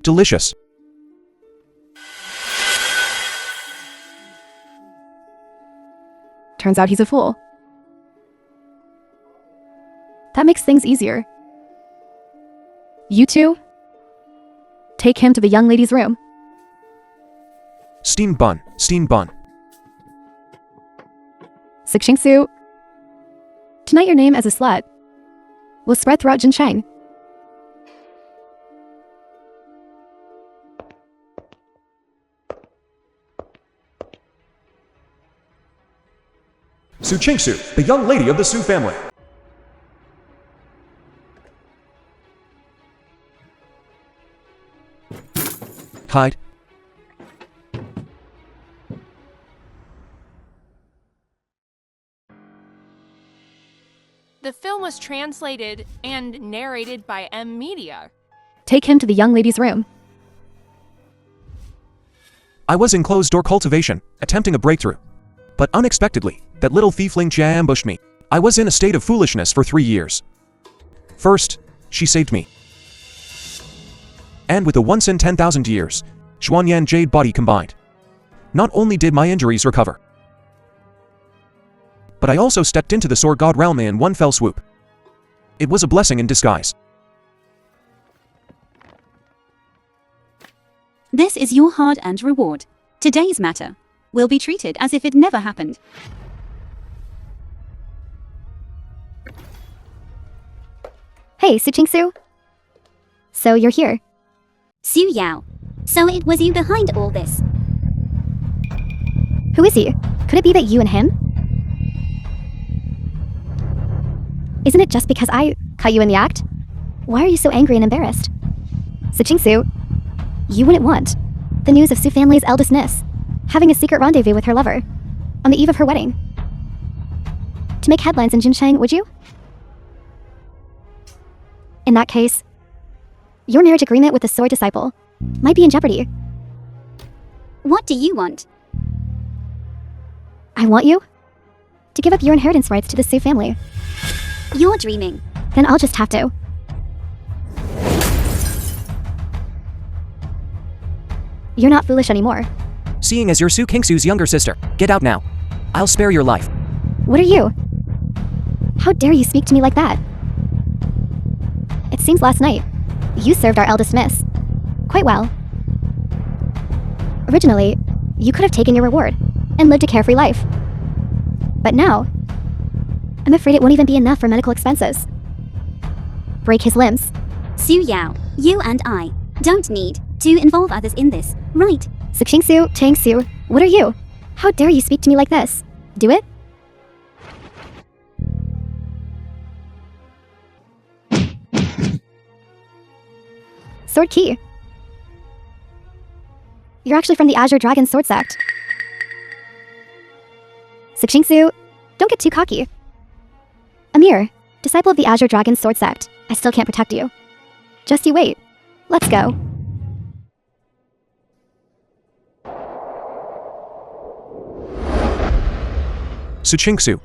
Delicious. Turns out he's a fool. That makes things easier. You two, take him to the young lady's room. Steamed bun, steamed bun. Sikshingsu, tonight your name as a slut will spread throughout Jincheng. Su Chingsu, the young lady of the Su family. Hide. The film was translated and narrated by M Media. Take him to the young lady's room. I was in closed-door cultivation, attempting a breakthrough. But unexpectedly, that little thiefling Jia ambushed me. I was in a state of foolishness for 3 years. First, she saved me. And with the once in 10,000 years, Xuanyan Jade body combined, not only did my injuries recover, but I also stepped into the sword god realm in one fell swoop. It was a blessing in disguise. This is your hard-earned reward. Today's matter will be treated as if it never happened. Hey, Su Chingsu. So you're here. Su Yao. So it was you behind all this. Who is he? Could it be that you and him? Isn't it just because I caught you in the act? Why are you so angry and embarrassed? Su Chingsu, you wouldn't want the news of Su family's eldest niece having a secret rendezvous with her lover on the eve of her wedding to make headlines in Jincheng, would you? In that case, your marriage agreement with the sword disciple might be in jeopardy. What do you want? I want you to give up your inheritance rights to the Su family. You're dreaming. Then I'll just have to. You're not foolish anymore. Seeing as you're Su Kingsu's younger sister, get out now. I'll spare your life. What are you? How dare you speak to me like that? It seems last night, you served our eldest miss quite well. Originally, you could have taken your reward and lived a carefree life. But now, I'm afraid it won't even be enough for medical expenses. Break his limbs. Su Yao, you and I don't need to involve others in this, right? Sikshingsu, Changsu, what are you? How dare you speak to me like this? Do it? Sword key. You're actually from the Azure Dragon Sword Sect. Sikshingsu, don't get too cocky. Amir, disciple of the Azure Dragon Sword Sect. I still can't protect you. Just you wait. Let's go. Su Chingsu,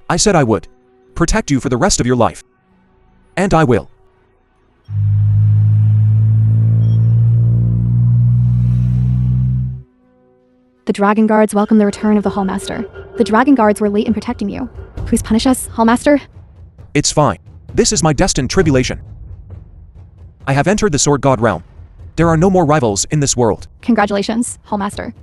I said I would protect you for the rest of your life. And I will. The Dragon Guards welcome the return of the Hallmaster. The Dragon Guards were late in protecting you. Please punish us, Hallmaster. It's fine. This is my destined tribulation. I have entered the Sword God realm. There are no more rivals in this world. Congratulations, Hallmaster.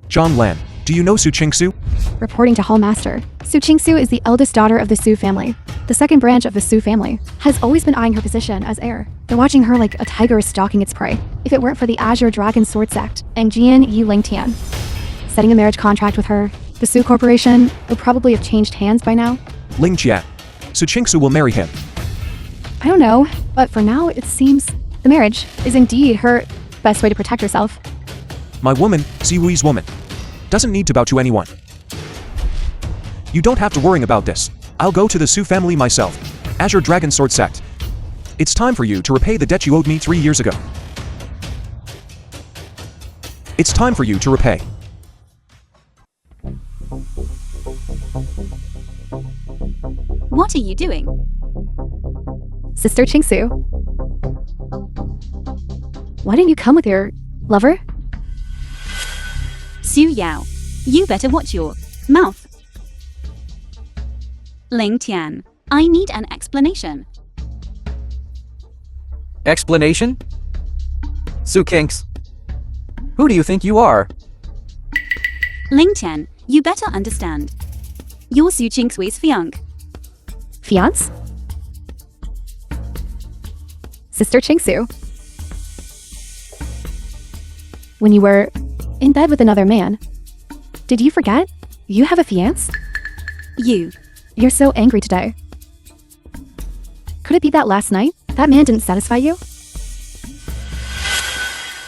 John Lan, do you know Su Chingsu? Reporting to Hallmaster, Su Chingsu is the eldest daughter of the Su family. The second branch of the Su family has always been eyeing her position as heir. They're watching her like a tiger is stalking its prey. If it weren't for the Azure Dragon Sword Sect and Jian Yi Lingtian setting a marriage contract with her, the Su Corporation would probably have changed hands by now. Ling Jia. Su Chingsu will marry him. I don't know, but for now it seems the marriage is indeed her best way to protect herself. My woman, Siwui's woman, doesn't need to bow to anyone. You don't have to worry about this. I'll go to the Su family myself. Azure Dragon Sword Sect. It's time for you to repay the debt you owed me 3 years ago. It's time for you to repay. What are you doing? Sister Chingsu. Why didn't you come with your lover? Su Yao, you better watch your mouth. Ling Tian, I need an explanation. Explanation? Su Kinks. Who do you think you are? Ling Tian, you better understand. You're Su Qingsui's fiancé. Fiance? Sister Qingsu. When you were in bed with another man, did you forget? You have a fiance? You're so angry today. Could it be that last night, that man didn't satisfy you?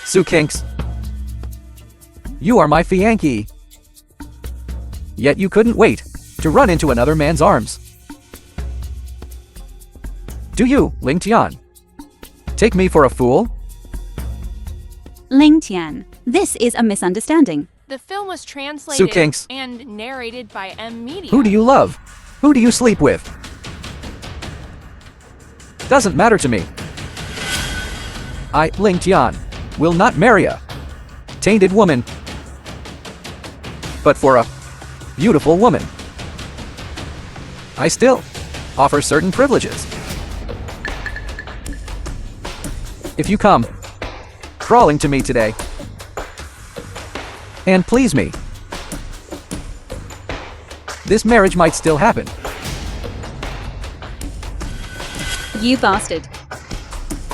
Su Kinks. You are my fiancé. Yet you couldn't wait to run into another man's arms. Do you, Ling Tian, take me for a fool? Ling Tian, this is a misunderstanding. The film was translated Kinks. and narrated by M Media. Who do you love? Who do you sleep with? Doesn't matter to me. I, Ling Tian, will not marry a tainted woman, but for a beautiful woman. I still offer certain privileges. If you come crawling to me today and please me, this marriage might still happen. You bastard.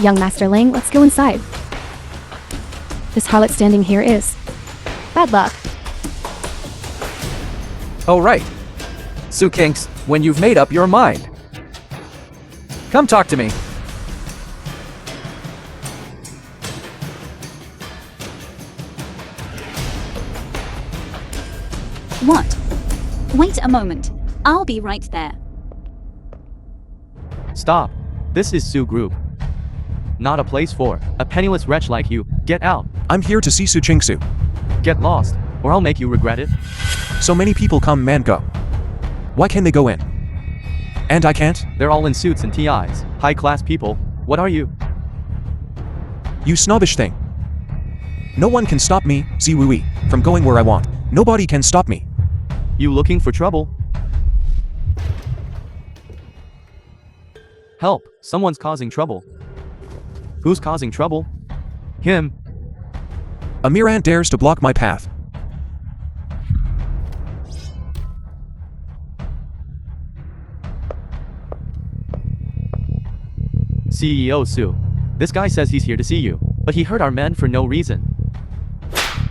Young Master Ling, let's go inside. This harlot standing here is bad luck. Oh right. Su Kinks, when you've made up your mind, come talk to me. What? Wait a moment. I'll be right there. Stop. This is Su Group. Not a place for a penniless wretch like you. Get out. I'm here to see Su Qingsu. Get lost, or I'll make you regret it. So many people come, man, go. Why can they go in? And I can't? They're all in suits and TIs. High-class people. What are you? You snobbish thing. No one can stop me, Ziwui, from going where I want. Nobody can stop me. You looking for trouble? Help! Someone's causing trouble. Who's causing trouble? Him. A mere ant dares to block my path. CEO Su. This guy says he's here to see you, but he hurt our men for no reason.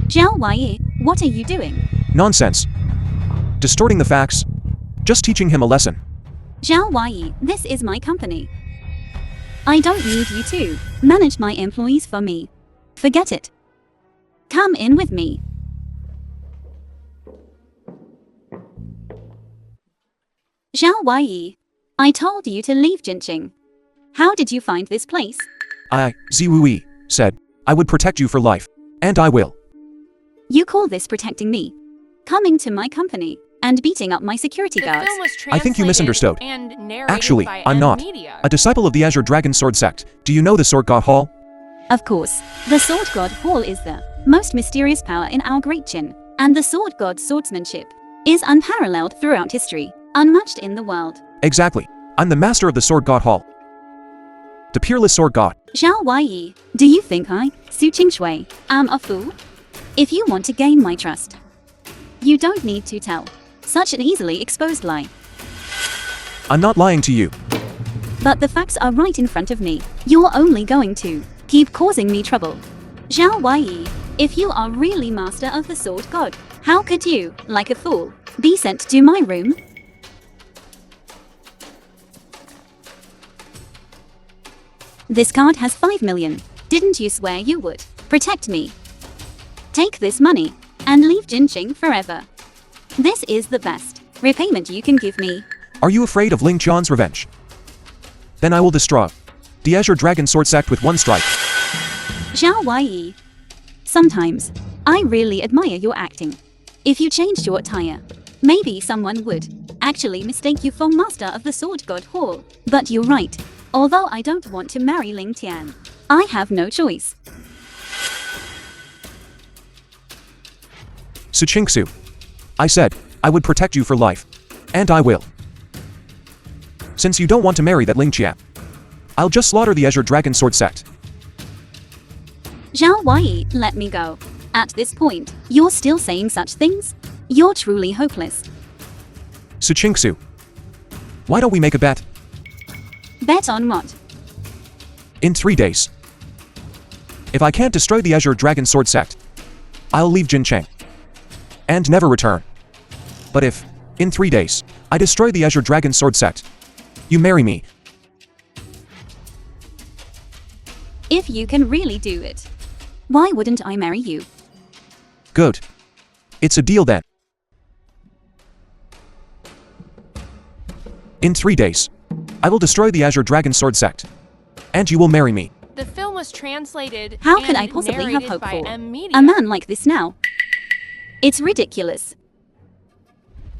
Zhao Wai, what are you doing? Nonsense. Distorting the facts. Just teaching him a lesson. Zhao Wai, this is my company. I don't need you to manage my employees for me. Forget it. Come in with me. Zhao Wai, I told you to leave Jinqing. How did you find this place? I, Ziwui, said, I would protect you for life. And I will. You call this protecting me? Coming to my company and beating up my security The guards? film was I think you translated misunderstood. and narrated Actually, by I'm M not. Media. A disciple of the Azure Dragon Sword sect. Do you know the Sword God Hall? Of course, the Sword God Hall is the most mysterious power in our great Jin, and the Sword God's swordsmanship is unparalleled throughout history, unmatched in the world. Exactly. I'm the master of the Sword God Hall. The peerless Sword God. Zhao Wai, do you think I, Su Qingshui, am a fool? If you want to gain my trust, you don't need to tell such an easily exposed lie. I'm not lying to you. But the facts are right in front of me. You're only going to keep causing me trouble. Zhao Wai, if you are really master of the Sword God, how could you, like a fool, be sent to my room? This card has 5 million. Didn't you swear you would protect me? Take this money and leave Jinqing forever. This is the best repayment you can give me. Are you afraid of Ling Qian's revenge? Then I will destroy the Azure Dragon Sword sect with one strike. Zhao Wai, sometimes I really admire your acting. If you changed your attire, maybe someone would actually mistake you for master of the Sword God Hall. But you're right. Although I don't want to marry Ling Tian, I have no choice. Suchingsu. I said, I would protect you for life. And I will. Since you don't want to marry that Lingqian, I'll just slaughter the Azure Dragon Sword sect. Zhao Wai, let me go. At this point, you're still saying such things? You're truly hopeless. Suchingsu. Why don't we make a bet? Bet on what? In 3 days. If I can't destroy the Azure Dragon Sword sect, I'll leave Jincheng. And never return. But if, in 3 days, I destroy the Azure Dragon Sword sect, you marry me. If you can really do it, why wouldn't I marry you? Good. It's a deal then. In 3 days, I will destroy the Azure Dragon Sword sect. And you will marry me. The film was translated How and could I possibly have narrated hope by for M Media. a man like this now? It's ridiculous.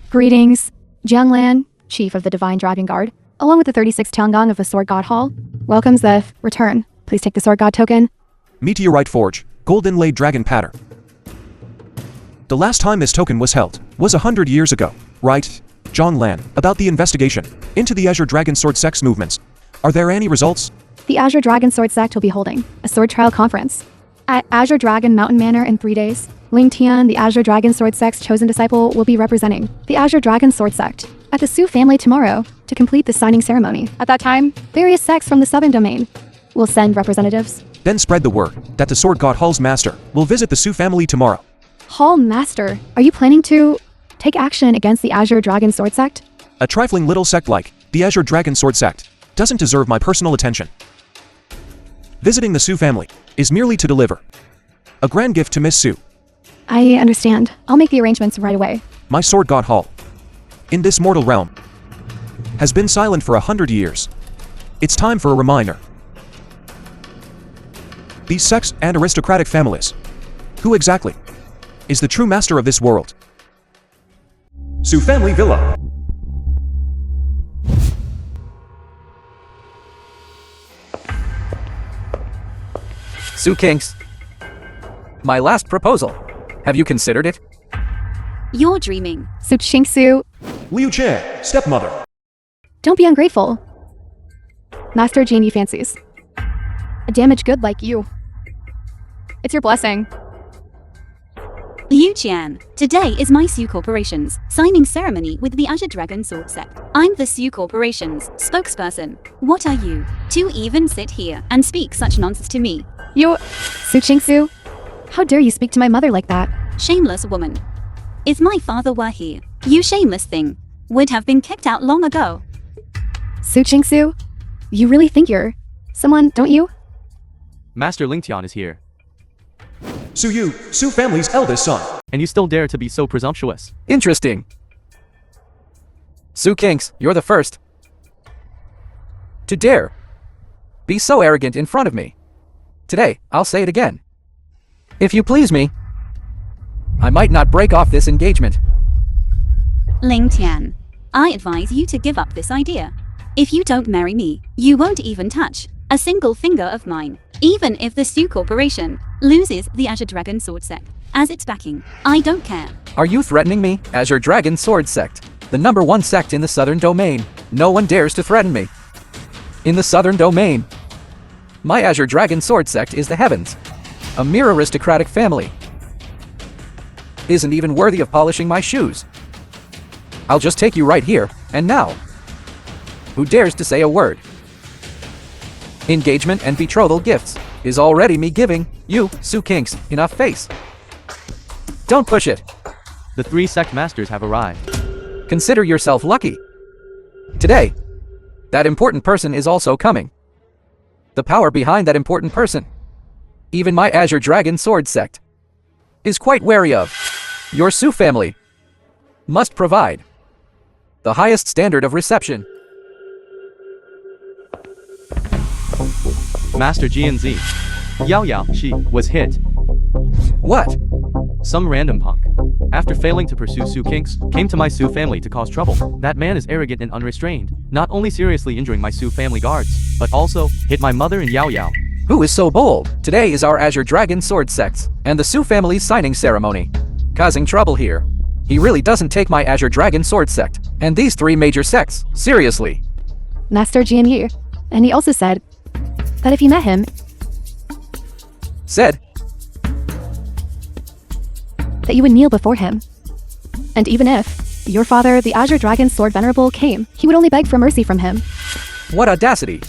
Greetings, Jianglan, chief of the Divine Dragon Guard, along with the 36 Tiangong of the Sword God Hall, welcomes the return. Please take the Sword God token. Meteorite Forge, Gold Inlaid Dragon Pattern. The last time this token was held was 100 years ago, right, Zhonglan? About the investigation into the Azure Dragon Sword sect's movements. Are there any results? The Azure Dragon Sword sect will be holding a sword trial conference at Azure Dragon Mountain Manor in 3 days. Ling Tian, the Azure Dragon Sword sect's chosen disciple, will be representing the Azure Dragon Sword sect at the Su family tomorrow to complete the signing ceremony. At that time, various sects from the Southern Domain will send representatives. Then spread the word that the Sword God Hall's master will visit the Su family tomorrow. Hall Master, are you planning to take action against the Azure Dragon Sword sect? A trifling little sect like the Azure Dragon Sword sect doesn't deserve my personal attention. Visiting the Su family is merely to deliver a grand gift to Miss Su. I understand. I'll make the arrangements right away. My Sword God Hall, in this mortal realm, has been silent for 100 years. It's time for a reminder. These sects and aristocratic families. Who exactly is the true master of this world? Su Family Villa. Su Kinks. My last proposal. Have you considered it? You're dreaming. Suchingsu, Liu Chan, stepmother. don't be ungrateful. Master Genie fancies a damaged good like you. It's your blessing. Liu Qian, today is my Su Corporation's signing ceremony with the Azure Dragon Sword sect. I'm the Su Corporation's spokesperson. What are you to even sit here and speak such nonsense to me? You, Suchingsu, how dare you speak to my mother like that? Shameless woman. If my father were here, you shameless thing would have been kicked out long ago. Suchingsu, you really think you're someone, don't you? Master Lingtian is here. Su Yu, Su family's eldest son. And you still dare to be so presumptuous. Interesting. Su Kinks, you're the first to dare be so arrogant in front of me. Today, I'll say it again. If you please me, I might not break off this engagement. Ling Tian, I advise you to give up this idea. If you don't marry me, you won't even touch a single finger of mine. Even if the Su Corporation loses the Azure Dragon Sword sect as its backing, I don't care. Are you threatening me, Azure Dragon Sword sect? The #1 sect in the Southern Domain. No one dares to threaten me. In the Southern Domain, my Azure Dragon Sword sect is the heavens. A mere aristocratic family. Isn't even worthy of polishing my shoes. I'll just take you right here, and now. Who dares to say a word? Engagement and betrothal gifts is already me giving you, Su Kinks, enough face. Don't push it. The 3 sect masters have arrived. Consider yourself lucky. Today, that important person is also coming. The power behind that important person, even my Azure Dragon Sword sect, is quite wary of. Your Su family must provide the highest standard of reception. Master GNZ. Yao Yao, she was hit. What? Some random punk, after failing to pursue Su Kinks, came to my Su family to cause trouble. That man is arrogant and unrestrained, not only seriously injuring my Su family guards, but also hit my mother and Yao Yao. Who is so bold? Today is our Azure Dragon Sword sect's and the Su family's signing ceremony. causing trouble here. He really doesn't take my Azure Dragon Sword sect, and these 3 major sects, seriously. Master Jianyi. And he also said that if you met him, Said, that you would kneel before him. And even if your father, the Azure Dragon Sword Venerable, came, he would only beg for mercy from him. what audacity.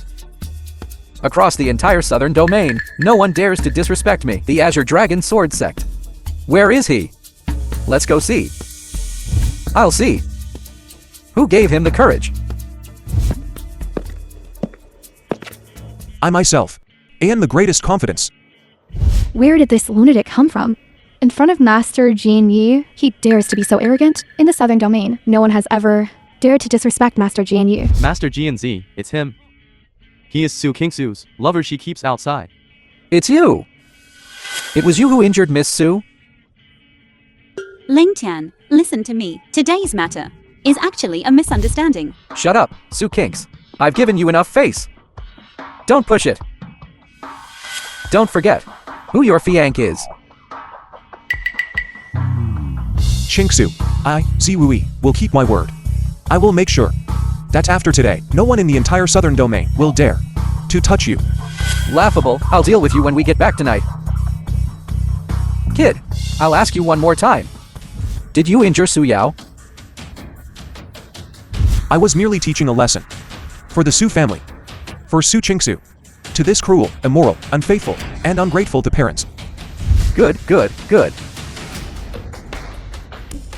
Across the entire southern domain, no one dares to disrespect me, the Azure Dragon Sword sect. Where is he? Let's go see. I'll see. Who gave him the courage? I myself. And the greatest confidence. Where did this lunatic come from? In front of Master Jianyi, he dares to be so arrogant? In the southern domain, no one has ever dared to disrespect Master Jianyi. Master Jianzi, it's him. He is Su Kingsu's lover she keeps outside. It's you. It was you who injured Miss Su? Ling Tian, listen to me. Today's matter is actually a misunderstanding. Shut up, Su Kinks. I've given you enough face. Don't push it. Don't forget who your fiank is. Chingsu, I, Ziwui, will keep my word. I will make sure that after today, no one in the entire southern domain will dare to touch you. Laughable, I'll deal with you when we get back tonight. Kid, I'll ask you one more time. Did you injure Su Yao? I was merely teaching a lesson. For the Su family. For Su Chingsu. To this cruel, immoral, unfaithful, and ungrateful to parents. Good, good, good.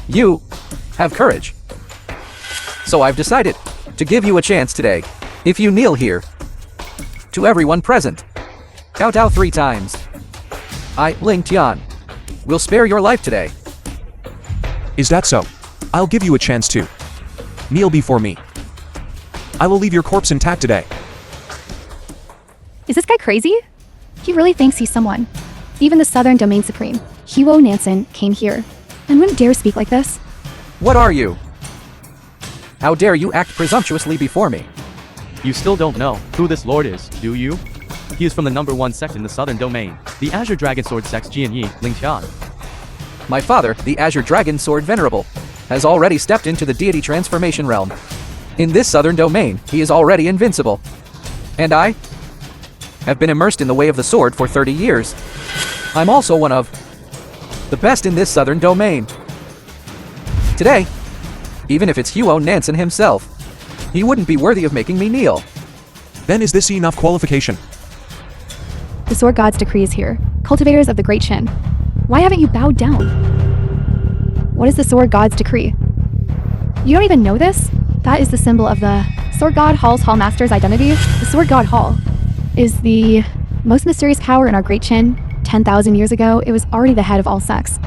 You have courage. So I've decided to give you a chance today. If you kneel here, to everyone present, kowtow 3 times. I, Ling Tian, will spare your life today. Is that so? I'll give you a chance to kneel before me. I will leave your corpse intact today. Is this guy crazy? He really thinks he's someone. Even the Southern Domain Supreme, Huo Nansen, came here and wouldn't dare speak like this. What are you? How dare you act presumptuously before me? You still don't know who this lord is, do you? He is from the number 1 sect in the southern domain, the Azure Dragon Sword sect Jianyi, Ling Tian. My father, the Azure Dragon Sword Venerable, has already stepped into the deity transformation realm. In this southern domain, he is already invincible. And I have been immersed in the way of the sword for 30 years. I'm also one of the best in this southern domain. Today, even if it's Huo Nansen himself, he wouldn't be worthy of making me kneel. Then is this enough qualification? The Sword God's decree is here. Cultivators of the Great Shin. Why haven't you bowed down? What is the Sword God's decree? You don't even know this? That is the symbol of the Sword God Hall's Hall Master's identity. The Sword God Hall is the most mysterious power in our Great Shin. 10,000 years ago, it was already the head of all sects.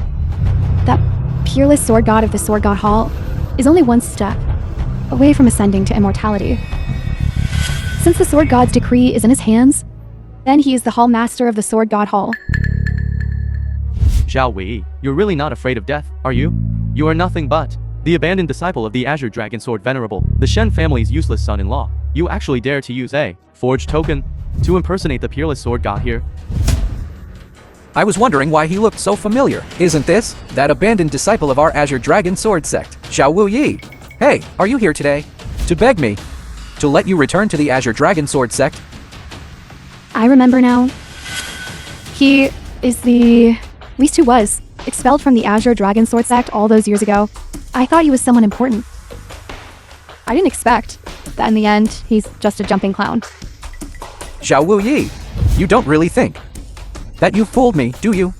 That peerless Sword God of the Sword God Hall is only one step away from ascending to immortality. Since the Sword God's decree is in his hands, then he is the Hall Master of the Sword God Hall. Zhao Wei, you're really not afraid of death, are you? You are nothing but the abandoned disciple of the Azure Dragon Sword Venerable, the Shen family's useless son-in-law. You actually dare to use a forged token to impersonate the peerless sword god here? I was wondering why he looked so familiar. Isn't this that abandoned disciple of our Azure Dragon Sword sect, Xiao Wu Yi? Hey, are you here today to beg me to let you return to the Azure Dragon Sword sect? I remember now. He is at least who was, expelled from the Azure Dragon Sword sect all those years ago. I thought he was someone important. I didn't expect that in the end, he's just a jumping clown. Xiao Wu Yi, you don't really think that you fooled me, do you?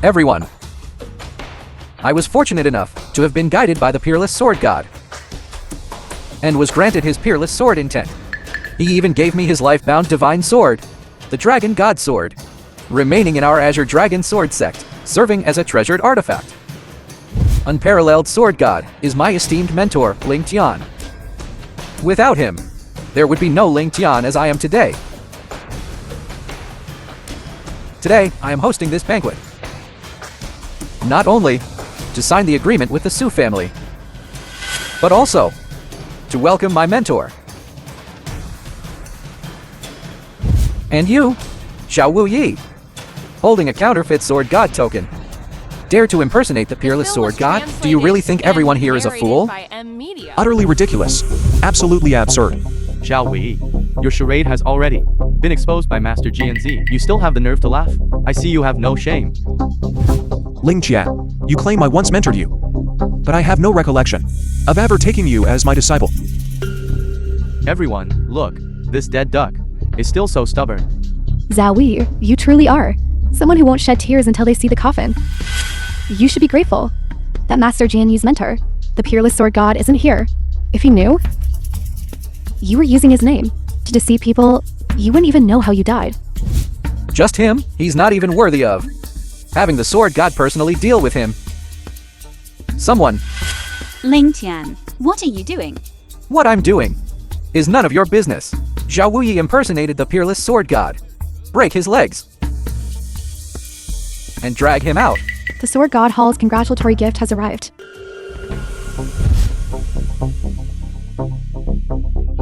Everyone, I was fortunate enough to have been guided by the peerless sword god, and was granted his peerless sword intent. He even gave me his life-bound divine sword, the Dragon God Sword, remaining in our Azure Dragon Sword sect, serving as a treasured artifact. Unparalleled Sword God is my esteemed mentor, Ling Tian. Without him, there would be no Ling Tian as I am today. Today, I am hosting this banquet. Not only to sign the agreement with the Su family, but also to welcome my mentor. And you, Xiao Wu Yi, holding a counterfeit sword god token. dare to impersonate the peerless sword god? Do you really think everyone here is a fool? Utterly ridiculous. Absolutely absurd. Shall we? Your charade has already been exposed by Master G and Z. You still have the nerve to laugh? I see you have no shame. Ling Jia, you claim I once mentored you. But I have no recollection of ever taking you as my disciple. Everyone, look, this dead duck is still so stubborn. Zowie, you truly are. Someone who won't shed tears until they see the coffin. You should be grateful that Master Jian Yu's mentor, the peerless sword god, isn't here. If he knew, you were using his name to deceive people, you wouldn't even know how you died. Just him? He's not even worthy of having the sword god personally deal with him. Someone. Ling Tian, what are you doing? What I'm doing is none of your business. Zhao Wuyi impersonated the peerless sword god. Break his legs and drag him out. The sword god hall's congratulatory gift has arrived.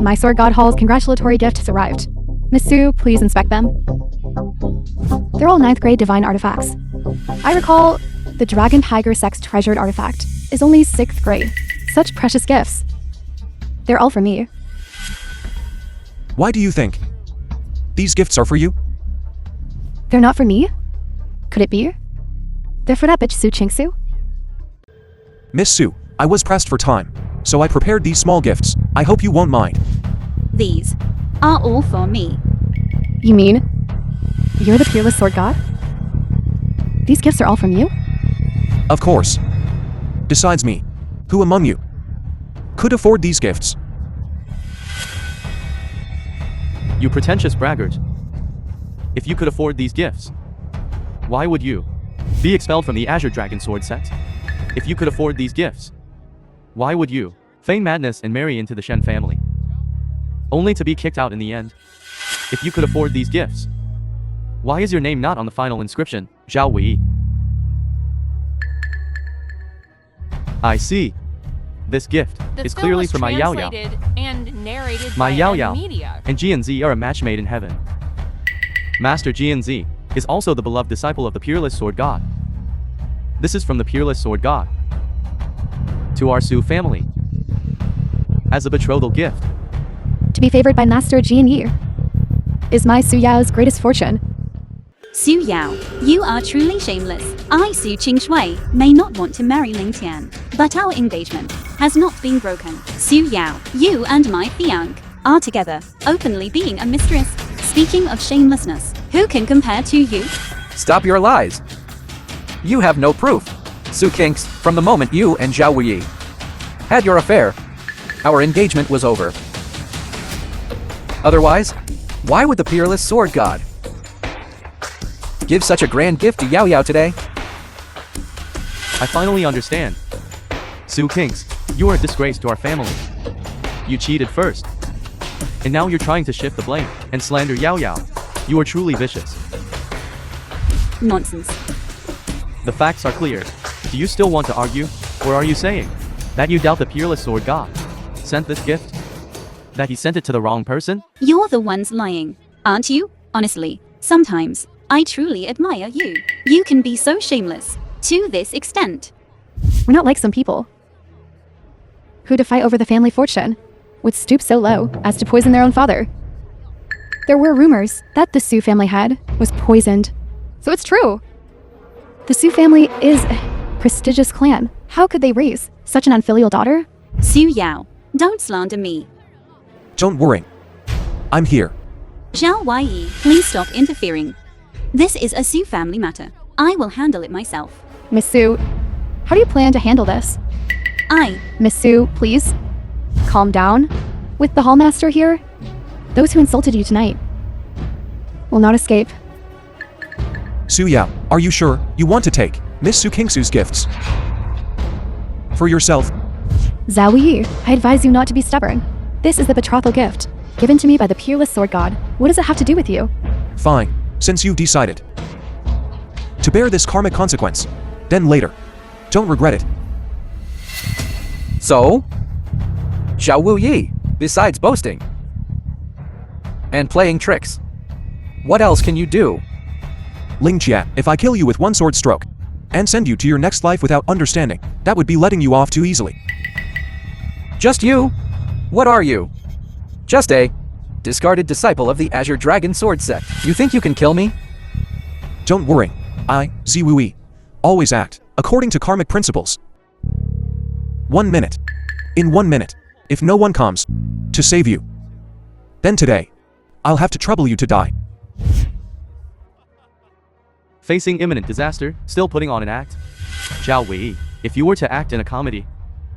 My sword god hall's congratulatory gift has arrived. Miss Su, please inspect them. They're all 9th grade divine artifacts. I recall the Dragon Tiger Sex treasured artifact is only 6th grade. Such precious gifts. They're all for me. Why do you think these gifts are for you? They're not for me? Could it be? They're for that bitch Su Chingsu? Miss Su, I was pressed for time, so I prepared these small gifts. I hope you won't mind. These are all for me. You mean you're the peerless sword god? These gifts are all from you? Of course. Besides me, who among you could afford these gifts? You pretentious braggart. If you could afford these gifts, why would you be expelled from the Azure Dragon Sword sect? If you could afford these gifts, why would you feign madness and marry into the Shen family, only to be kicked out in the end? If you could afford these gifts, why is your name not on the final inscription, Zhao Wei? I see. This gift is clearly for my Yao Yao. My Yao Yao and G and Z are a match made in heaven. Master G and Z is also the beloved disciple of the peerless sword god. This is from the peerless sword god to our Su family as a betrothal gift. To be favored by Master Jian Yi is my Su Yao's greatest fortune. Su Yao, you are truly shameless. I, Su Qingshui, may not want to marry Ling Tian, but our engagement has not been broken. Su Yao, you and my fiancé are together, openly being a mistress. Speaking of shamelessness, who can compare to you? Stop your lies. You have no proof. Su Kinks, from the moment you and Zhao Wuyi had your affair, our engagement was over. Otherwise, why would the peerless sword god give such a grand gift to Yao Yao today? I finally understand. Su Kinks, you are a disgrace to our family. You cheated first, and now you're trying to shift the blame and slander Yao Yao. You are truly vicious. Nonsense. The facts are clear. Do you still want to argue, or are you saying that you doubt the peerless sword god sent this gift? That he sent it to the wrong person? You're the ones lying, aren't you? Honestly, sometimes I truly admire you. You can be so shameless to this extent. We're not like some people who, to fight over the family fortune, would stoop so low as to poison their own father. There were rumors that the Su family head was poisoned. So it's true. The Su family is a prestigious clan. How could they raise such an unfilial daughter? Su Yao, don't slander me. Don't worry. I'm here. Zhao Wai, please stop interfering. This is a Su family matter. I will handle it myself. Miss Su, how do you plan to handle this? Miss Su, please, calm down. With the hallmaster here, those who insulted you tonight will not escape. Su Yao, are you sure you want to take Miss Su Kingsu's gifts for yourself? Zhao Yi, I advise you not to be stubborn. This is the betrothal gift, given to me by the peerless sword god. What does it have to do with you? Fine, since you've decided to bear this karmic consequence, then later, don't regret it. So, Zhao Wuyi, besides boasting and playing tricks, what else can you do? Ling Jia, if I kill you with one sword stroke, and send you to your next life without understanding. That would be letting you off too easily. Just you? What are you? Just a discarded disciple of the Azure Dragon Sword sect. You think you can kill me? Don't worry. I, Ziwui, always act according to karmic principles. 1 minute. In 1 minute, if no one comes to save you, then today, I'll have to trouble you to die. Facing imminent disaster, still putting on an act? Zhao Wei, if you were to act in a comedy,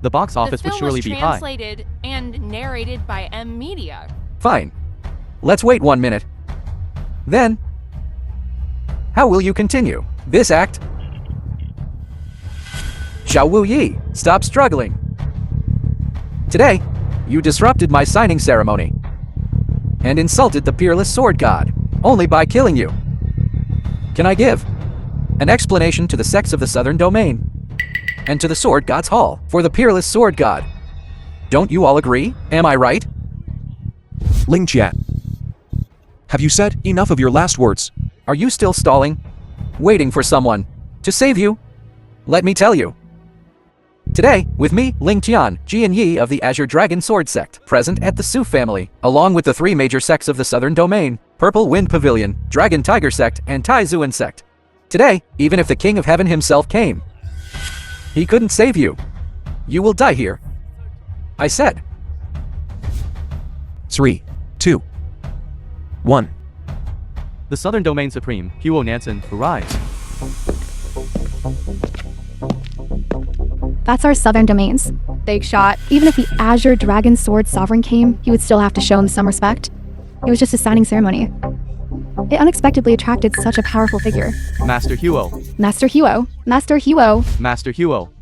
the box office The would film surely was be high. translated and narrated by M Media. Fine. Let's wait 1 minute. Then, how will you continue this act? Xiao Wu Yi, stop struggling. Today, you disrupted my signing ceremony and insulted the peerless sword god only by killing you. Can I give an explanation to the sects of the Southern Domain and to the Sword God's Hall for the peerless sword god? Don't you all agree? Am I right? Ling Jia, have you said enough of your last words? Are you still stalling? Waiting for someone to save you? Let me tell you. Today, with me, Ling Tian, Jian Yi of the Azure Dragon Sword sect, present at the Su family, along with the 3 major sects of the Southern Domain, Purple Wind Pavilion, Dragon Tiger sect, and Tai Zuan sect. Today, even if the King of Heaven himself came, he couldn't save you. You will die here. I said. 3, 2, 1. The Southern Domain Supreme, Huo Nansen, arrives. That's our southern domains. Big shot. Even if the Azure Dragon Sword Sovereign came, he would still have to show him some respect. It was just a signing ceremony. It unexpectedly attracted such a powerful figure. Master Huo. Master Huo. Master Huo. Master Huo.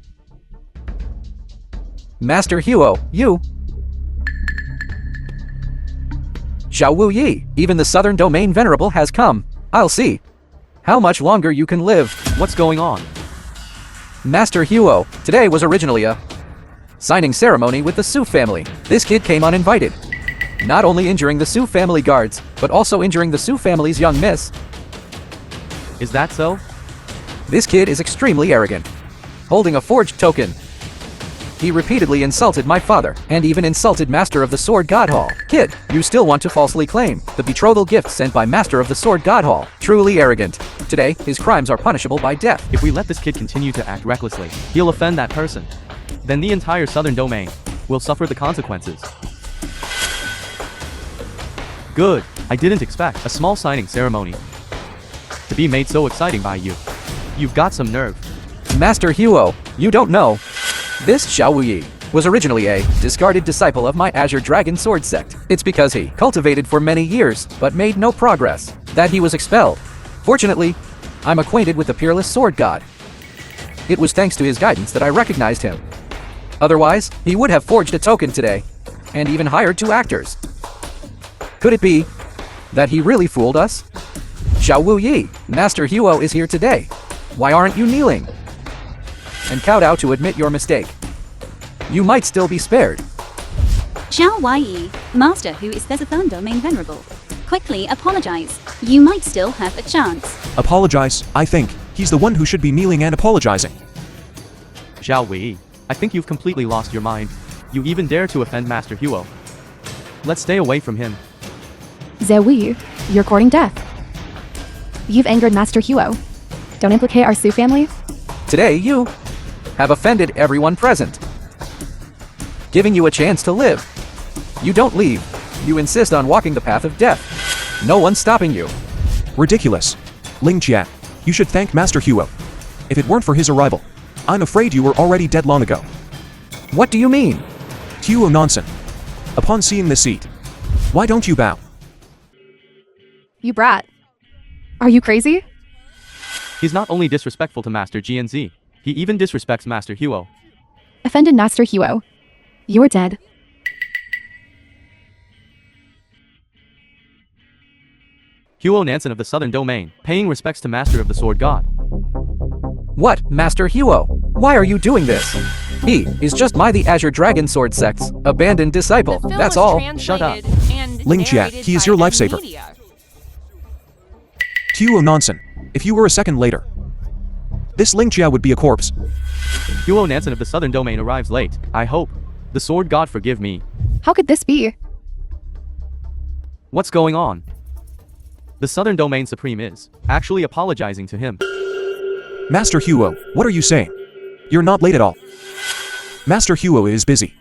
Master Huo, you. Xiao Wu Yi, even the Southern Domain Venerable has come. I'll see how much longer you can live. What's going on? Master Huo, today was originally a signing ceremony with the Su family. This kid came uninvited, not only injuring the Su family guards, but also injuring the Su family's young miss. Is that so? This kid is extremely arrogant, holding a forged token. He repeatedly insulted my father, and even insulted Master of the Sword God Hall. Kid, you still want to falsely claim the betrothal gift sent by Master of the Sword God Hall. Truly arrogant. Today, his crimes are punishable by death. If we let this kid continue to act recklessly, he'll offend that person. Then the entire Southern Domain will suffer the consequences. Good. I didn't expect a small signing ceremony to be made so exciting by you. You've got some nerve. Master Huo, you don't know. This Xiao Wuyi was originally a discarded disciple of my Azure Dragon Sword sect. It's because he cultivated for many years, but made no progress, that he was expelled. Fortunately, I'm acquainted with the peerless sword god. It was thanks to his guidance that I recognized him. Otherwise, he would have forged a token today, and even hired 2 actors. Could it be that he really fooled us? Xiao Wu Yi, Master Huo is here today. Why aren't you kneeling and kowtow to admit your mistake? You might still be spared. Zhao Wei, Master who is the Southern Domain Venerable. Quickly apologize. You might still have a chance. Apologize, I think. He's the one who should be kneeling and apologizing. Zhao Wei, I think you've completely lost your mind. You even dare to offend Master Huo. Let's stay away from him. Zewi, you're courting death. You've angered Master Huo. Don't implicate our Su family. Today, you have offended everyone present, giving you a chance to live. You don't leave. You insist on walking the path of death. No one's stopping you. Ridiculous. Ling Jia, you should thank Master Huo. If it weren't for his arrival, I'm afraid you were already dead long ago. What do you mean? Huo Nansen. Upon seeing the seat, why don't you bow? You brat. Are you crazy? He's not only disrespectful to Master GNZ, he even disrespects Master Huo. Offended Master Huo. You're dead. Huo Nansen of the Southern Domain, paying respects to Master of the Sword God. What, Master Huo? Why are you doing this? He is just the Azure Dragon Sword sect's abandoned disciple. The film That's was all. Shut up. translated and Ling Jia, narrated he is by your M lifesaver. Media. Huo Nansen, if you were a second later, this Ling Jia would be a corpse. Huo Nansen of the Southern Domain arrives late. I hope. The sword god forgive me. How could this be? What's going on? The Southern Domain Supreme is actually apologizing to him. Master Huo, what are you saying? You're not late at all. Master Huo is busy.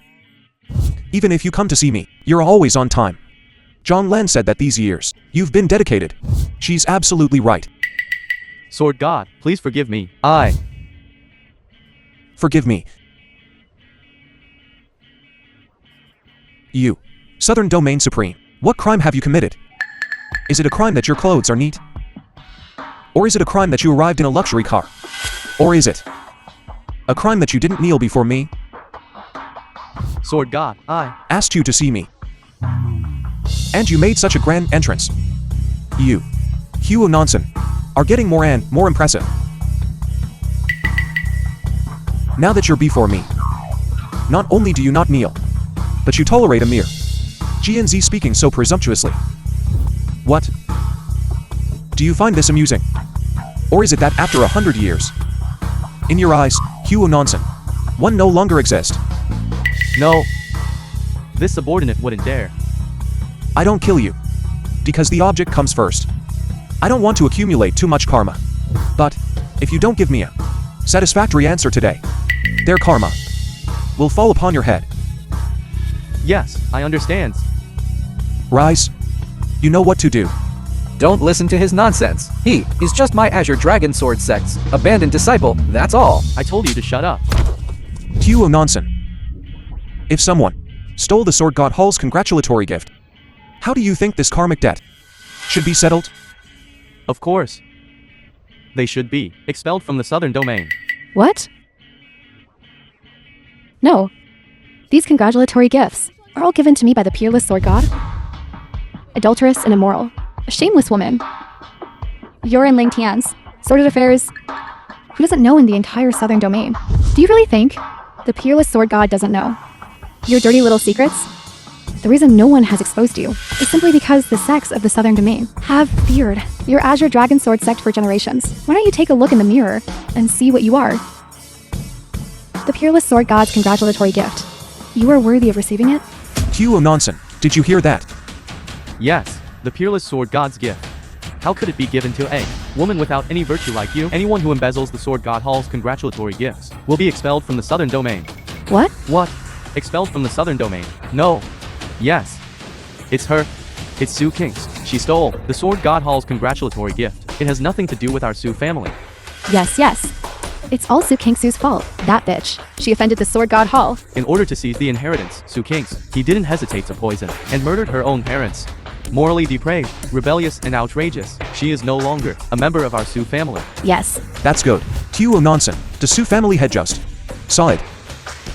Even if you come to see me, you're always on time. Zhang Lan said that these years, you've been dedicated. She's absolutely right. Sword god, please forgive me. Forgive me. You, Southern Domain Supreme, what crime have you committed? Is it a crime that your clothes are neat? Or is it a crime that you arrived in a luxury car? Or is it a crime that you didn't kneel before me? Sword god, I Asked you to see me. And you made such a grand entrance. You, Huo Nansen, are getting more and more impressive. Now that you're before me, not only do you not kneel, but you tolerate a mere GNZ speaking so presumptuously. What? Do you find this amusing? Or is it that after 100 years, in your eyes, Huo Nansen, one no longer exists? No. This subordinate wouldn't dare. I don't kill you, because the object comes first. I don't want to accumulate too much karma. But, if you don't give me a satisfactory answer today, their karma will fall upon your head. Yes, I understand. Rise. You know what to do. Don't listen to his nonsense. He is just my Azure Dragon Sword sect's abandoned disciple, that's all. I told you to shut up. Huo Nansen. If someone stole the Sword God Hall's congratulatory gift, how do you think this karmic debt should be settled? Of course. They should be expelled from the Southern Domain. What? No. These congratulatory gifts are all given to me by the peerless sword god. Adulterous and immoral. A shameless woman. You're in Ling Tian's sordid affairs. Who doesn't know in the entire Southern Domain? Do you really think the peerless sword god doesn't know your dirty little secrets? The reason no one has exposed you is simply because the sects of the Southern Domain have feared your Azure Dragon Sword sect for generations. Why don't you take a look in the mirror and see what you are? The peerless sword god's congratulatory gift. You are worthy of receiving it? Huo Nansen, did you hear that? Yes, the peerless sword god's gift. How could it be given to a woman without any virtue like you? Anyone who embezzles the Sword God Hall's congratulatory gifts will be expelled from the Southern Domain. What? What? Expelled from the Southern Domain? No. Yes. It's her. It's Su King's. She stole the Sword God Hall's congratulatory gift. It has nothing to do with our Su family. Yes, yes. It's all Su Kingsu's fault. That bitch. She offended the Sword God Hall. In order to seize the inheritance, Su King's, he didn't hesitate to poison and murdered her own parents. Morally depraved, rebellious, and outrageous, she is no longer a member of our Su family. Yes. That's good. Huo Nansen, the Su family head just saw it.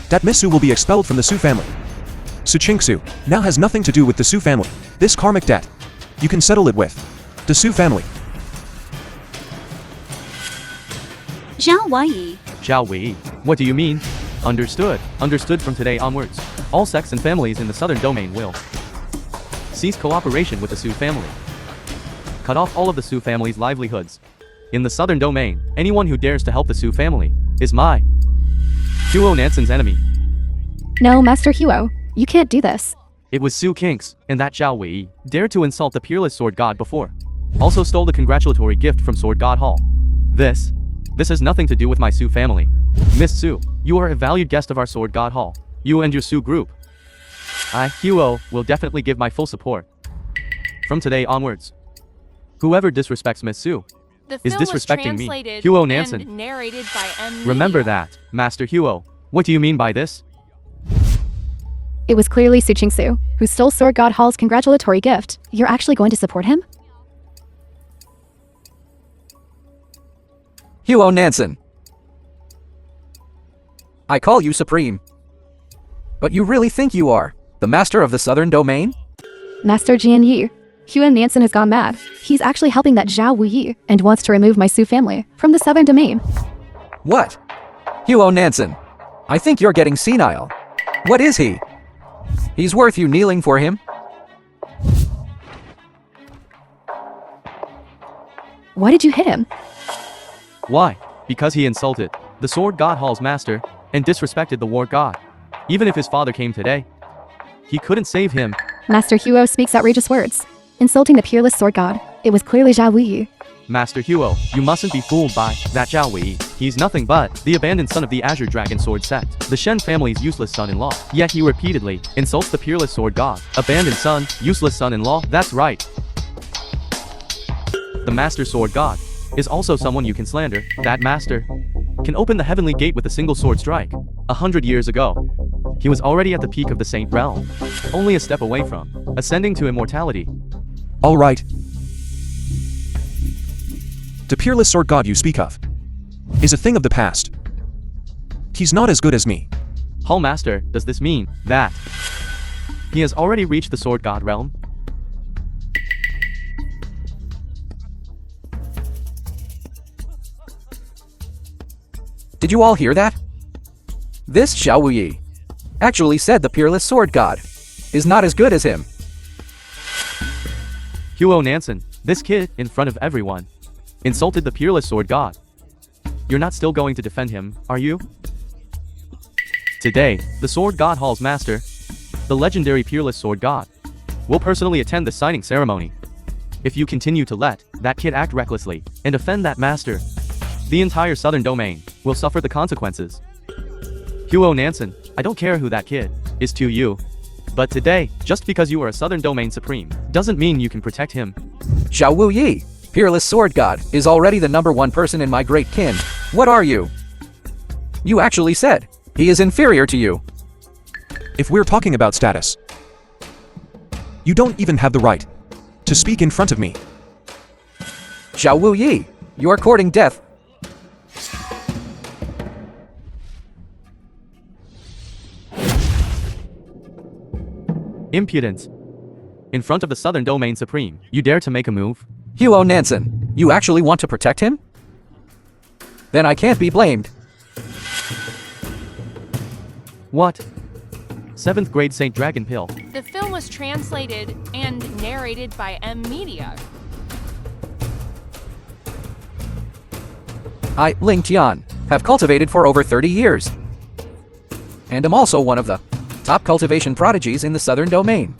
That Miss Su will be expelled from the Su family. Su Qingsu now has nothing to do with the Su family. This karmic debt, you can settle it with the Su family. Zhao Wei. Zhao Wei. What do you mean? Understood. Understood from today onwards. All sects and families in the Southern Domain will cease cooperation with the Su family. Cut off all of the Su family's livelihoods. In the Southern Domain, anyone who dares to help the Su family is my Huo Nansen's enemy. No, Master Huo. You can't do this. It was Su King's, and that Zhao Wei dared to insult the peerless Sword God before. Also stole the congratulatory gift from Sword God Hall. This has nothing to do with my Su family. Miss Su, you are a valued guest of our Sword God Hall. You and your Su group. I, Huo, will definitely give my full support. From today onwards. Whoever disrespects Miss Su The is film was disrespecting me, translated Huo and Nansen. narrated by M. Remember Media. that, Master Huo. What do you mean by this? It was clearly Su Qingsu, who stole Sword God Hall's congratulatory gift. You're actually going to support him? Huo Nansen. I call you Supreme. But you really think you are the master of the Southern Domain? Master Jian Yi. Huo Nansen has gone mad. He's actually helping that Zhao Wuyi and wants to remove my Su family from the Southern Domain. What? Huo Nansen. I think you're getting senile. What is he? He's worth you kneeling for him? Why did you hit him? Why? because he insulted the sword god hall's master and disrespected the war god. Even if his father came today, he couldn't save him. Master Huo speaks outrageous words, insulting the peerless sword god. It was clearly Zhao Wuyi. Master Huo, you mustn't be fooled by that Zhao Wei. He's nothing but the abandoned son of the Azure Dragon Sword sect, the Shen family's useless son-in-law. Yet he repeatedly insults the peerless sword god. Abandoned son, useless son-in-law, that's right. The Master Sword God is also someone you can slander. That master can open the heavenly gate with a single sword strike. 100 years ago, he was already at the peak of the Saint Realm, only a step away from ascending to immortality. All right. The peerless sword god you speak of is a thing of the past. He's not as good as me. Hall Master, does this mean that he has already reached the sword god realm? Did you all hear that? This Xiao Wuyi actually said the peerless sword god is not as good as him. Huo Nansen, this kid, in front of everyone, insulted the peerless sword god. You're not still going to defend him, are you? Today, the sword god hall's master, the legendary peerless sword god, will personally attend the signing ceremony. If you continue to let that kid act recklessly and offend that master, the entire southern domain will suffer the consequences. Huo Nansen, I don't care who that kid is to you, but today, just because you are a southern domain supreme, doesn't mean you can protect him. Xiao Wuyi, peerless sword god, is already the #1 person in my great kin. What are you? You actually said he is inferior to you. If we're talking about status, you don't even have the right to speak in front of me. Xiao Wuyi, you are courting death. Impudence. In front of the southern domain supreme, you dare to make a move? Huo Nansen, you actually want to protect him? Then I can't be blamed. What? 7th grade Saint Dragon Pill. The film was translated and narrated by M Media. I, Ling Tian, have cultivated for over 30 years. And am also one of the top cultivation prodigies in the southern domain.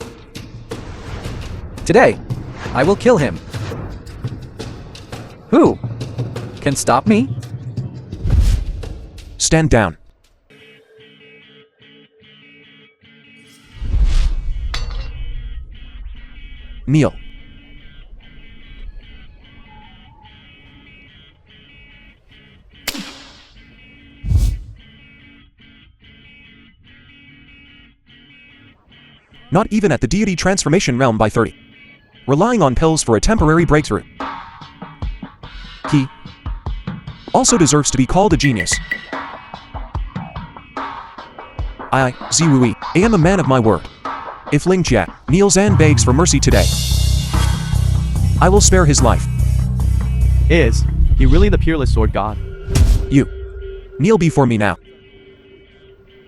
Today, I will kill him. Who can stop me? Stand down. Kneel. Not even at the deity transformation realm by 30. Relying on pills for a temporary breakthrough. He also deserves to be called a genius. I, Ziwui, am a man of my word. If Ling Jia kneels and begs for mercy today, I will spare his life. Is he really the peerless sword god? You kneel before me now,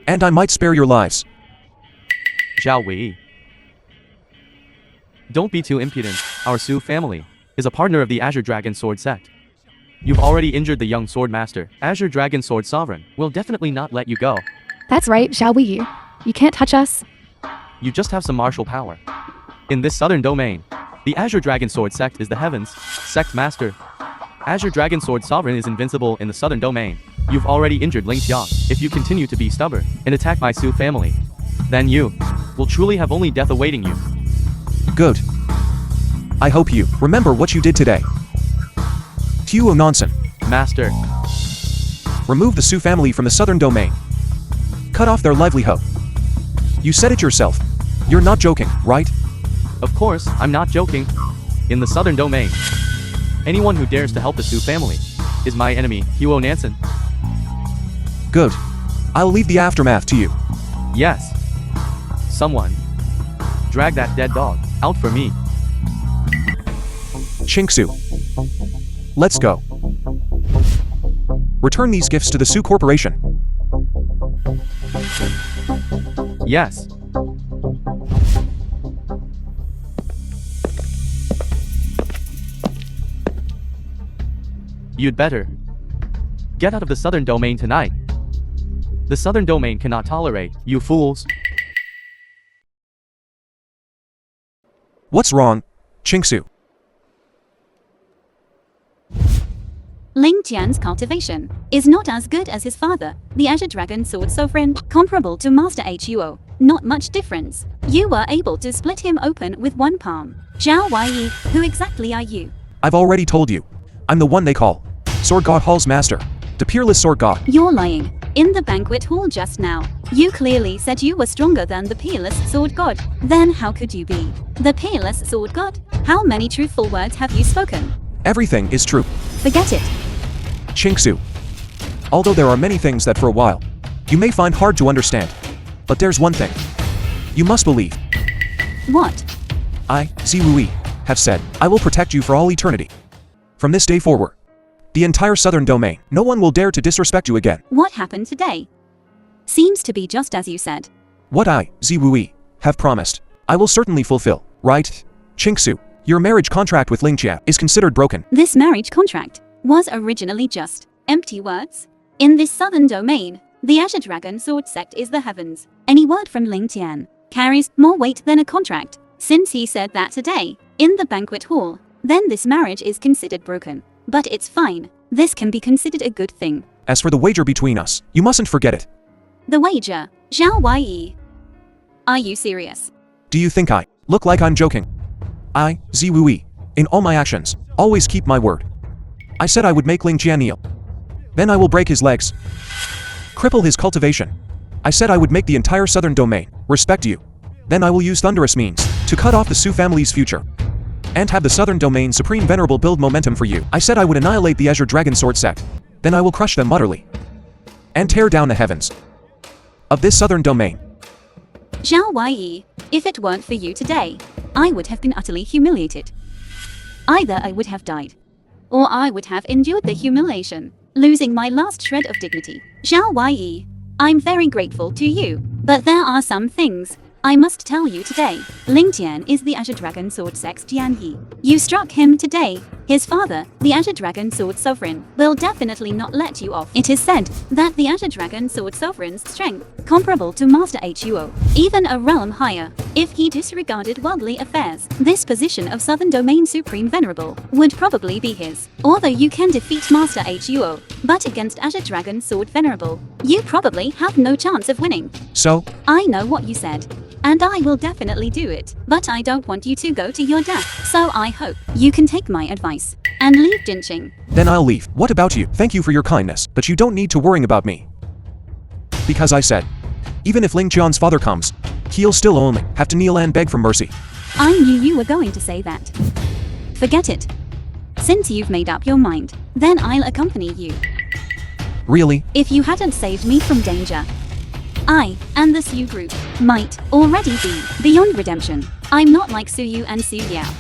and I might spare your lives. Zhao Wei. Don't be too impudent. Our Su family is a partner of the Azure Dragon Sword sect. You've already injured the young sword master. Azure Dragon Sword Sovereign will definitely not let you go. That's right, Zhao Wuyi. You can't touch us. You just have some martial power. In this southern domain, the Azure Dragon Sword sect is the heavens sect master. Azure Dragon Sword Sovereign is invincible in the southern domain. You've already injured Ling Xiang. If you continue to be stubborn and attack my Su family, then you will truly have only death awaiting you. Good. I hope you remember what you did today. Huo Nansen. Master. Remove the Su family from the southern domain. Cut off their livelihood. You said it yourself. You're not joking, right? Of course, I'm not joking. In the southern domain, anyone who dares to help the Su family is my enemy, Huo Nansen. Good. I'll leave the aftermath to you. Yes. Someone drag that dead dog out for me. Chingsu. Let's go. Return these gifts to the Su Corporation. Yes. You'd better Get out of the southern domain tonight. The southern domain cannot tolerate you fools. What's wrong, Chingsu? Ling Tian's cultivation is not as good as his father, the Azure Dragon Sword Sovereign, comparable to Master Huo. Not much difference. You were able to split him open with one palm. Zhao Waiyi, who exactly are you? I've already told you. I'm the one they call Sword God Hall's master. The peerless Sword God. You're lying. In the banquet hall just now, you clearly said you were stronger than the peerless Sword God. Then how could you be the peerless Sword God? How many truthful words have you spoken? Everything is true. Forget it. Chingsu. Although there are many things that for a while you may find hard to understand, but there's one thing you must believe. What? I, Ziwui, have said, I will protect you for all eternity. From this day forward, the entire southern domain, no one will dare to disrespect you again. What happened today? Seems to be just as you said. What I, Ziwui, have promised, I will certainly fulfill, right? Chingsu, your marriage contract with Ling Jia is considered broken. This marriage contract was originally just empty words. In this southern domain, the Azure Dragon Sword Sect is the heavens. Any word from Ling Tian carries more weight than a contract. Since he said that today, in the banquet hall, then this marriage is considered broken. But it's fine. This can be considered a good thing. As for the wager between us, you mustn't forget it. The wager. Zhao Waiyi. Are you serious? Do you think I look like I'm joking? I, Ziwui, in all my actions, always keep my word. I said I would make Ling Jia kneel. Then I will break his legs. Cripple his cultivation. I said I would make the entire southern domain respect you. Then I will use thunderous means to cut off the Su family's future. And have the southern domain supreme venerable build momentum for you. I said I would annihilate the Azure Dragon Sword Sect. Then I will crush them utterly. And tear down the heavens of this southern domain. Zhao Waiyi, if it weren't for you today, I would have been utterly humiliated. Either I would have died, or I would have endured the humiliation, losing my last shred of dignity. Zhao Waiyi, I'm very grateful to you, but there are some things I must tell you today. Ling Tian is the Azure Dragon Sword Sect's Tianhe. You struck him today. His father, the Azure Dragon Sword Sovereign, will definitely not let you off. It is said that the Azure Dragon Sword Sovereign's strength, comparable to Master Huo, even a realm higher. If he disregarded worldly affairs, this position of Southern Domain Supreme Venerable would probably be his. Although you can defeat Master Huo, but against Azure Dragon Sword Venerable, you probably have no chance of winning. So? I know what you said. And I will definitely do it, but I don't want you to go to your death, so I hope you can take my advice and leave Jinqing. Then I'll leave. What about you? Thank you for your kindness, but you don't need to worry about me. Because I said, even if Ling Qian's father comes, he'll still only have to kneel and beg for mercy. I knew you were going to say that. Forget it. Since you've made up your mind, then I'll accompany you. Really? If you hadn't saved me from danger, I and the Su group might already be beyond redemption. I'm not like Su Yu and Su Yao.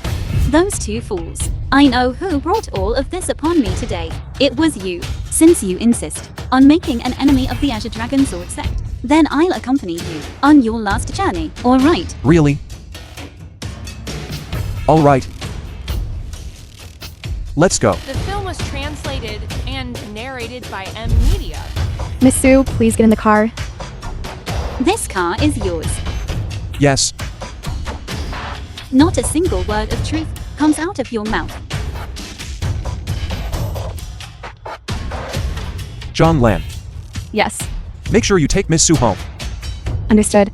Those two fools. I know who brought all of this upon me today. It was you. Since you insist on making an enemy of the Azure Dragon Sword Sect, then I'll accompany you on your last journey, alright? Really? Alright. Let's go. The film was translated and narrated by M Media. Miss Su, please get in the car. This car is yours. Yes. Not a single word of truth comes out of your mouth. John Lan, Yes. make sure you take Miss Su home. Understood.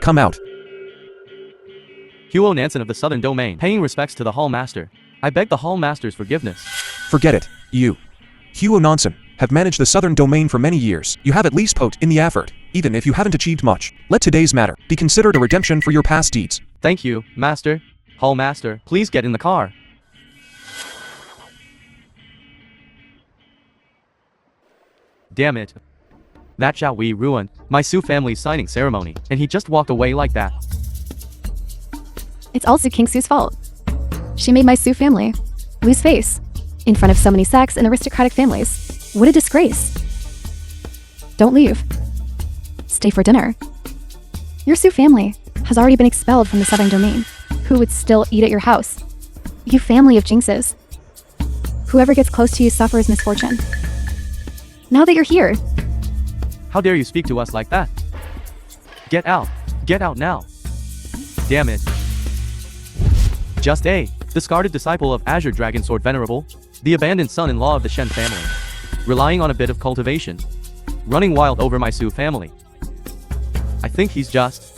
Come out. Huo Nansen of the Southern Domain, paying respects to the Hall Master. I beg the Hall Master's forgiveness. Forget it. You, Huo Nansen, have managed the southern domain for many years. You have at least put in the effort, even if you haven't achieved much. Let today's matter be considered a redemption for your past deeds. Thank you, Master. Hall Master, please get in the car. Damn it. That Zhao Wei ruined my Su family's signing ceremony, and he just walked away like that. It's all Su Kingsu's fault. She made my Su family lose face in front of so many sects and aristocratic families. What a disgrace. Don't leave. Stay for dinner. Your Su family has already been expelled from the southern domain. Who would still eat at your house? You family of jinxes. Whoever gets close to you suffers misfortune. Now that you're here, How dare you speak to us like that? Get out. Get out now. Damn it. Just a discarded disciple of Azure Dragon Sword Venerable, the abandoned son-in-law of the Shen family, relying on a bit of cultivation, running wild over my Su family. I think he's just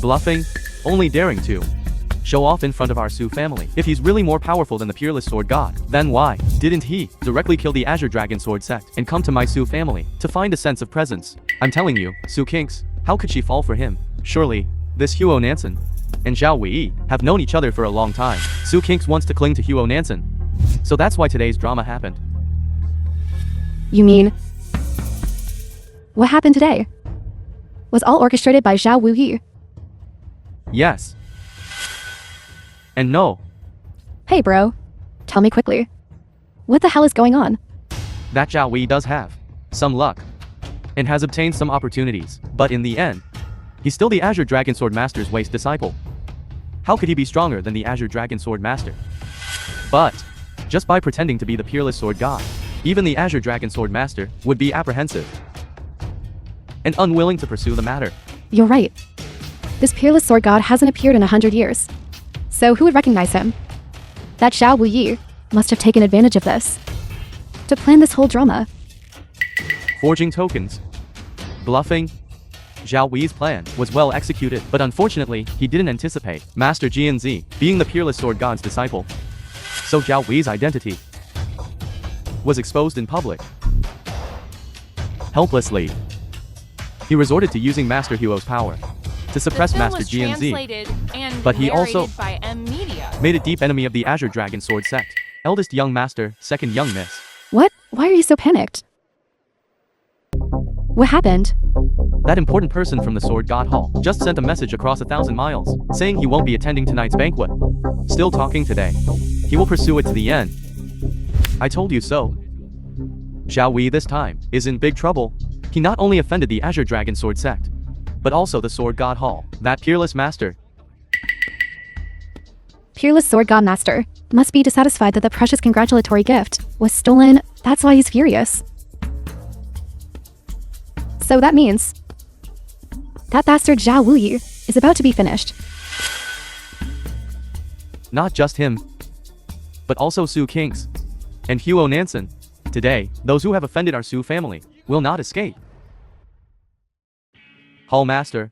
bluffing, only daring to show off in front of our Su family. If he's really more powerful than the Peerless Sword God, then why didn't he directly kill the Azure Dragon Sword sect and come to my Su family to find a sense of presence? I'm telling you, Su Kinks, how could she fall for him? Surely, this Huo Nansen and Zhao Wei have known each other for a long time. Su Kinks wants to cling to Huo Nansen, so that's why today's drama happened. you mean... What happened today? Was all orchestrated by Zhao Wuyi. Yes. And no. Hey bro, tell me quickly. What the hell is going on? That Zhao Wei does have some luck and has obtained some opportunities, but in the end, he's still the Azure Dragon Sword Master's waste disciple. How could he be stronger than the Azure Dragon Sword Master? But just by pretending to be the Peerless Sword God, even the Azure Dragon Sword Master would be apprehensive and unwilling to pursue the matter. You're right. This Peerless Sword God hasn't appeared in 100 years. So who would recognize him? That Zhao Wuyi must have taken advantage of this to plan this whole drama. Forging tokens, bluffing. Zhao Wei's plan was well executed, but unfortunately, he didn't anticipate Master Jianzi being the Peerless Sword God's disciple. So Zhao Wei's identity was exposed in public. Helplessly, he resorted to using Master Huo's power to suppress The film Master was Jianzi, translated and but he also narrated by M Media. made a deep enemy of the Azure Dragon Sword sect. Eldest young master, second young miss. What? Why are you so panicked? What happened? That important person from the Sword God Hall just sent a message across 1,000 miles, saying he won't be attending tonight's banquet. Still talking today. He will pursue it to the end. I told you so. Zhao Wei this time is in big trouble. He not only offended the Azure Dragon Sword sect, but also the Sword God Hall, that peerless master. Peerless Sword God Master must be dissatisfied that the precious congratulatory gift was stolen. That's why he's furious. So that means that bastard Zhao Wuyi is about to be finished. Not just him, but also Su Kinks and Huo Nansen. Today, those who have offended our Su family will not escape. Hall Master,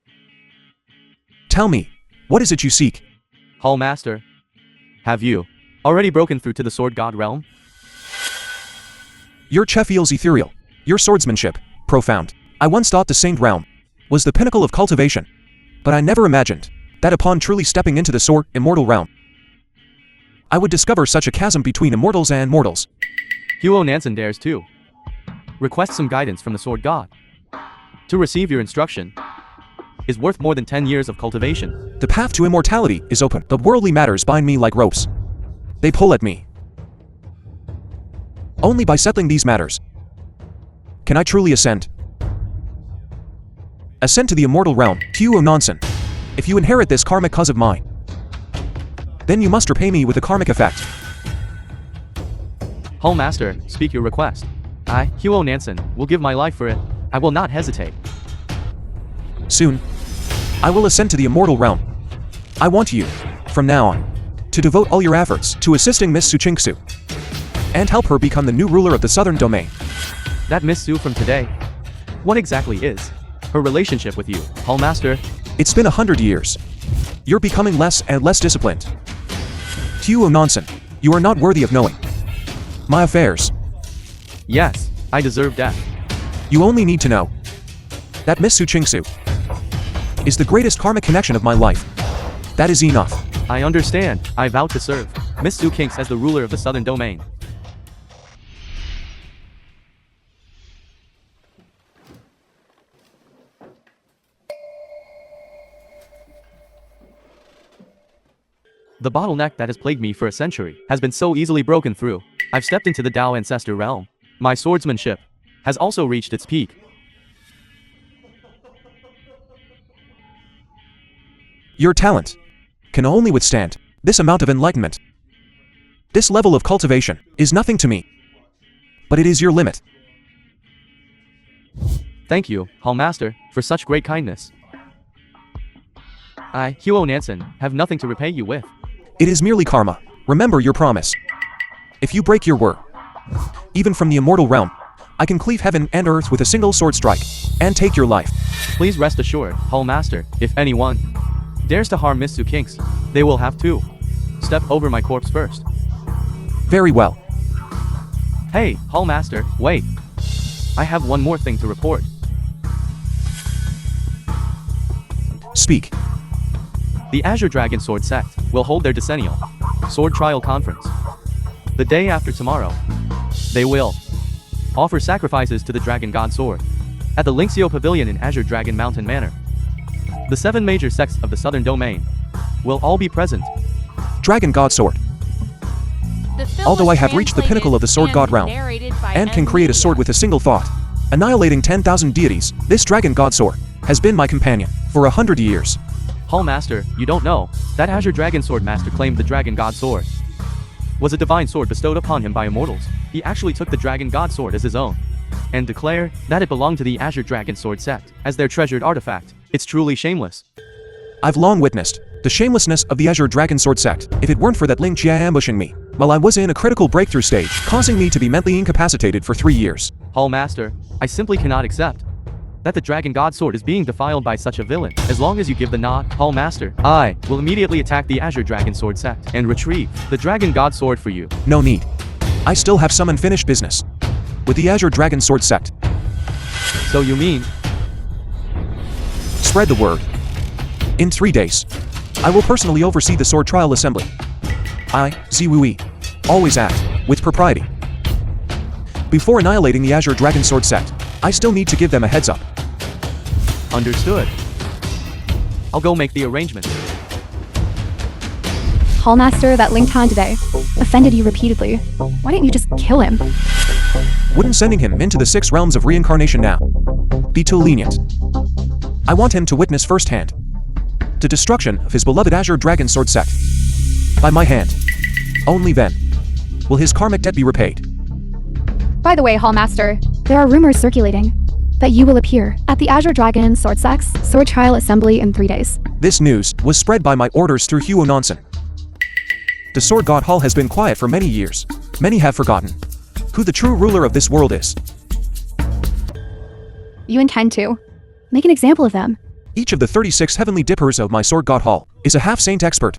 Tell me, what is it you seek? Hall Master, have you already broken through to the Sword God realm? Your Che feels ethereal. Your swordsmanship, profound. I once thought the Saint realm was the pinnacle of cultivation, but I never imagined that upon truly stepping into the sword immortal realm, I would discover such a chasm between immortals and mortals. Huo Nansen dares to request some guidance from the Sword God. To receive your instruction is worth more than 10 years of cultivation. The path to immortality is open. The worldly matters bind me like ropes. They pull at me. Only by settling these matters can I truly ascend. Ascend to the immortal realm, Huo Nansen. If you inherit this karmic cause of mine, then you must repay me with a karmic effect. Hall Master, speak your request. I, Huo Nansen, will give my life for it. I will not hesitate. Soon, I will ascend to the immortal realm. I want you, from now on, to devote all your efforts to assisting Miss Su Chingsu and help her become the new ruler of the Southern Domain. That Miss Su from today, what exactly is her relationship with you, Hall Master? It's been 100 years. You're becoming less and less disciplined. Huo Nansen, you are not worthy of knowing my affairs. Yes, I deserve death. You only need to know that Miss Su Chingsu is the greatest karmic connection of my life. That is enough. I understand. I vow to serve Miss Su Kinks as the ruler of the Southern Domain. The bottleneck that has plagued me for a century has been so easily broken through. I've stepped into the Dao Ancestor realm. My swordsmanship has also reached its peak. Your talent can only withstand this amount of enlightenment. This level of cultivation is nothing to me, but it is your limit. Thank you, Hall Master, for such great kindness. I, Huo Nansen, have nothing to repay you with. It is merely karma. Remember your promise. If you break your word, even from the immortal realm, I can cleave heaven and earth with a single sword strike, and take your life. Please rest assured, Hall Master, if anyone dares to harm Miss Sukinks, they will have to step over my corpse first. Very well. Hey, Hall Master, wait. I have one more thing to report. Speak. The Azure Dragon Sword Sect will hold their decennial sword trial conference. The day after tomorrow, they will offer sacrifices to the Dragon God Sword at the Linksio Pavilion in Azure Dragon Mountain Manor. The 7 major sects of the Southern Domain will all be present. Dragon God Sword. The film Although was I have reached the pinnacle of the sword translated god and realm, narrated by and can create a sword with a single thought, annihilating 10,000 deities, this Dragon God Sword has been my companion for 100 years. Hall Master, you don't know that Azure Dragon Sword Master claimed the Dragon God Sword was a divine sword bestowed upon him by immortals. He actually took the Dragon God Sword as his own and declared that it belonged to the Azure Dragon Sword Sect as their treasured artifact. It's truly shameless. I've long witnessed the shamelessness of the Azure Dragon Sword Sect. If it weren't for that Ling Jia ambushing me while I was in a critical breakthrough stage, causing me to be mentally incapacitated for 3 years. Hall Master, I simply cannot accept that the Dragon God Sword is being defiled by such a villain. As long as you give the nod, Hall Master, I will immediately attack the Azure Dragon Sword Sect and retrieve the Dragon God Sword for you. No need. I still have some unfinished business with the Azure Dragon Sword Sect. So you mean? Spread the word. In 3 days, I will personally oversee the sword trial assembly. I, Ziwui, always act with propriety. Before annihilating the Azure Dragon Sword Sect, I still need to give them a heads up. Understood. I'll go make the arrangements. Hallmaster, that Ling Tan today offended you repeatedly. Why didn't you just kill him? Wouldn't sending him into the 6 realms of reincarnation now be too lenient? I want him to witness firsthand the destruction of his beloved Azure Dragon Sword Sect. By my hand. Only then will his karmic debt be repaid. By the way, Hallmaster, there are rumors circulating that you will appear at the Azure Dragon Sword Sect's sword trial assembly in 3 days. This news was spread by my orders through Huo Nansen. The Sword God Hall has been quiet for many years. Many have forgotten who the true ruler of this world is. You intend to make an example of them. Each of the 36 heavenly dippers of my Sword God Hall is a half-saint expert.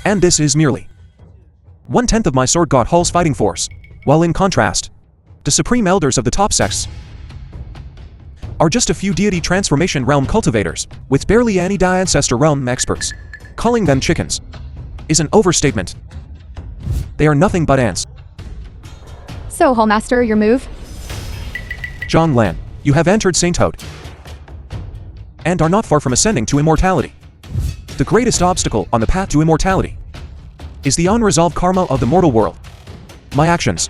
And this is merely 1/10 of my Sword God Hall's fighting force, while in contrast, the supreme elders of the top sects are just a few deity transformation realm cultivators, with barely any ancestor realm experts. Calling them chickens is an overstatement. They are nothing but ants. So, Hallmaster, your move? Zhang Lan, you have entered sainthood, and are not far from ascending to immortality. The greatest obstacle on the path to immortality is the unresolved karma of the mortal world. My actions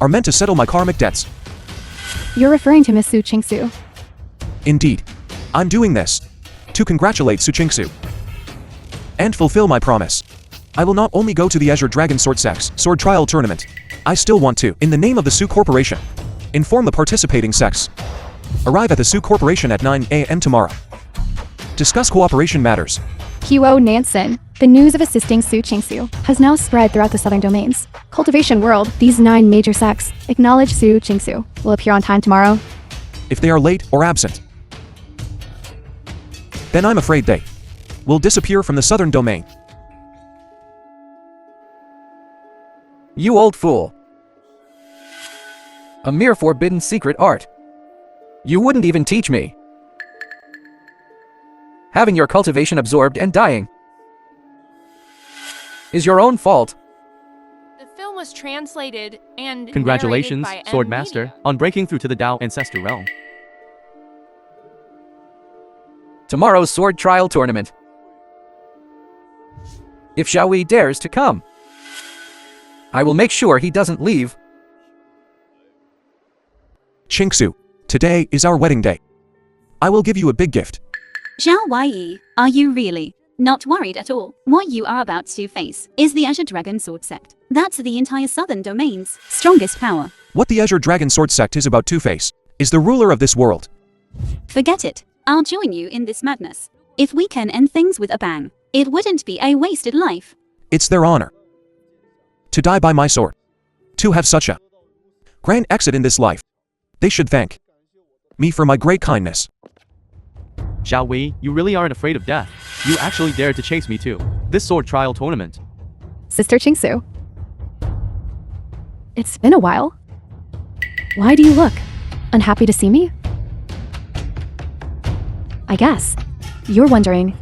are meant to settle my karmic debts. You're referring to Miss Su Qingsu. Indeed, I'm doing this to congratulate Su Qingsu and fulfill my promise. I will not only go to the Azure Dragon Sword Sect's sword trial tournament, I still want to, in the name of the Su Corporation, inform the participating sects. Arrive at the Su Corporation at 9 a.m. tomorrow. Discuss cooperation matters. Huo Nansen, the news of assisting Su Qingsu has now spread throughout the Southern Domains. Cultivation World, these 9 major sects acknowledge Su Qingsu will appear on time tomorrow. If they are late or absent, then I'm afraid they will disappear from the Southern Domain. You old fool. A mere forbidden secret art. You wouldn't even teach me. Having your cultivation absorbed and dying is your own fault. The film was translated and Congratulations, narrated by Sword M Master, Media. on breaking through to the Dao Ancestor Realm. Tomorrow's sword trial tournament. If Xiaowei dares to come, I will make sure he doesn't leave. Qingsu, today is our wedding day. I will give you a big gift. Zhao Yi, are you really not worried at all? What you are about to face is the Azure Dragon Sword Sect. That's the entire southern domain's strongest power. What the Azure Dragon Sword Sect is about Two-Face is the ruler of this world. Forget it. I'll join you in this madness. If we can end things with a bang, it wouldn't be a wasted life. It's their honor to die by my sword, to have such a grand exit in this life. They should thank me for my great kindness. Zhao Wei, you really aren't afraid of death. You actually dared to chase me too. This sword trial tournament. Sister Qingsu. It's been a while. Why do you look unhappy to see me? I guess you're wondering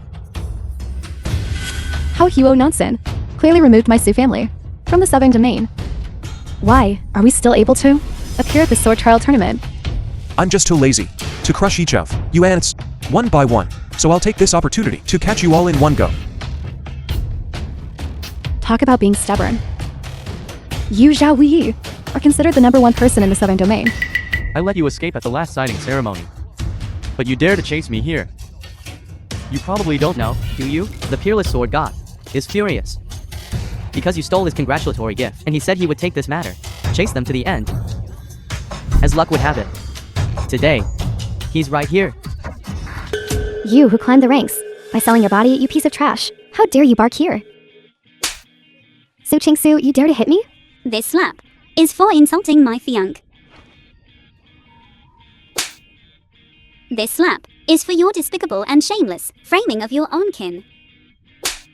how Huo Nansen clearly removed my Su family from the southern domain. Why are we still able to appear at the sword trial tournament? I'm just too lazy to crush each of you ants one by one, so I'll take this opportunity to catch you all in one go. Talk about being stubborn. You, Zhao Wei, are considered the #1 person in the southern domain. I let you escape at the last sighting ceremony. But you dare to chase me here. You probably don't know, do you? The peerless sword god is furious because you stole his congratulatory gift, and he said he would take this matter, chase them to the end. As luck would have it, today, he's right here. You who climbed the ranks by selling your body, you piece of trash. How dare you bark here? Su Qingsu, you dare to hit me? This slap is for insulting my fiancé. This slap is for your despicable and shameless framing of your own kin.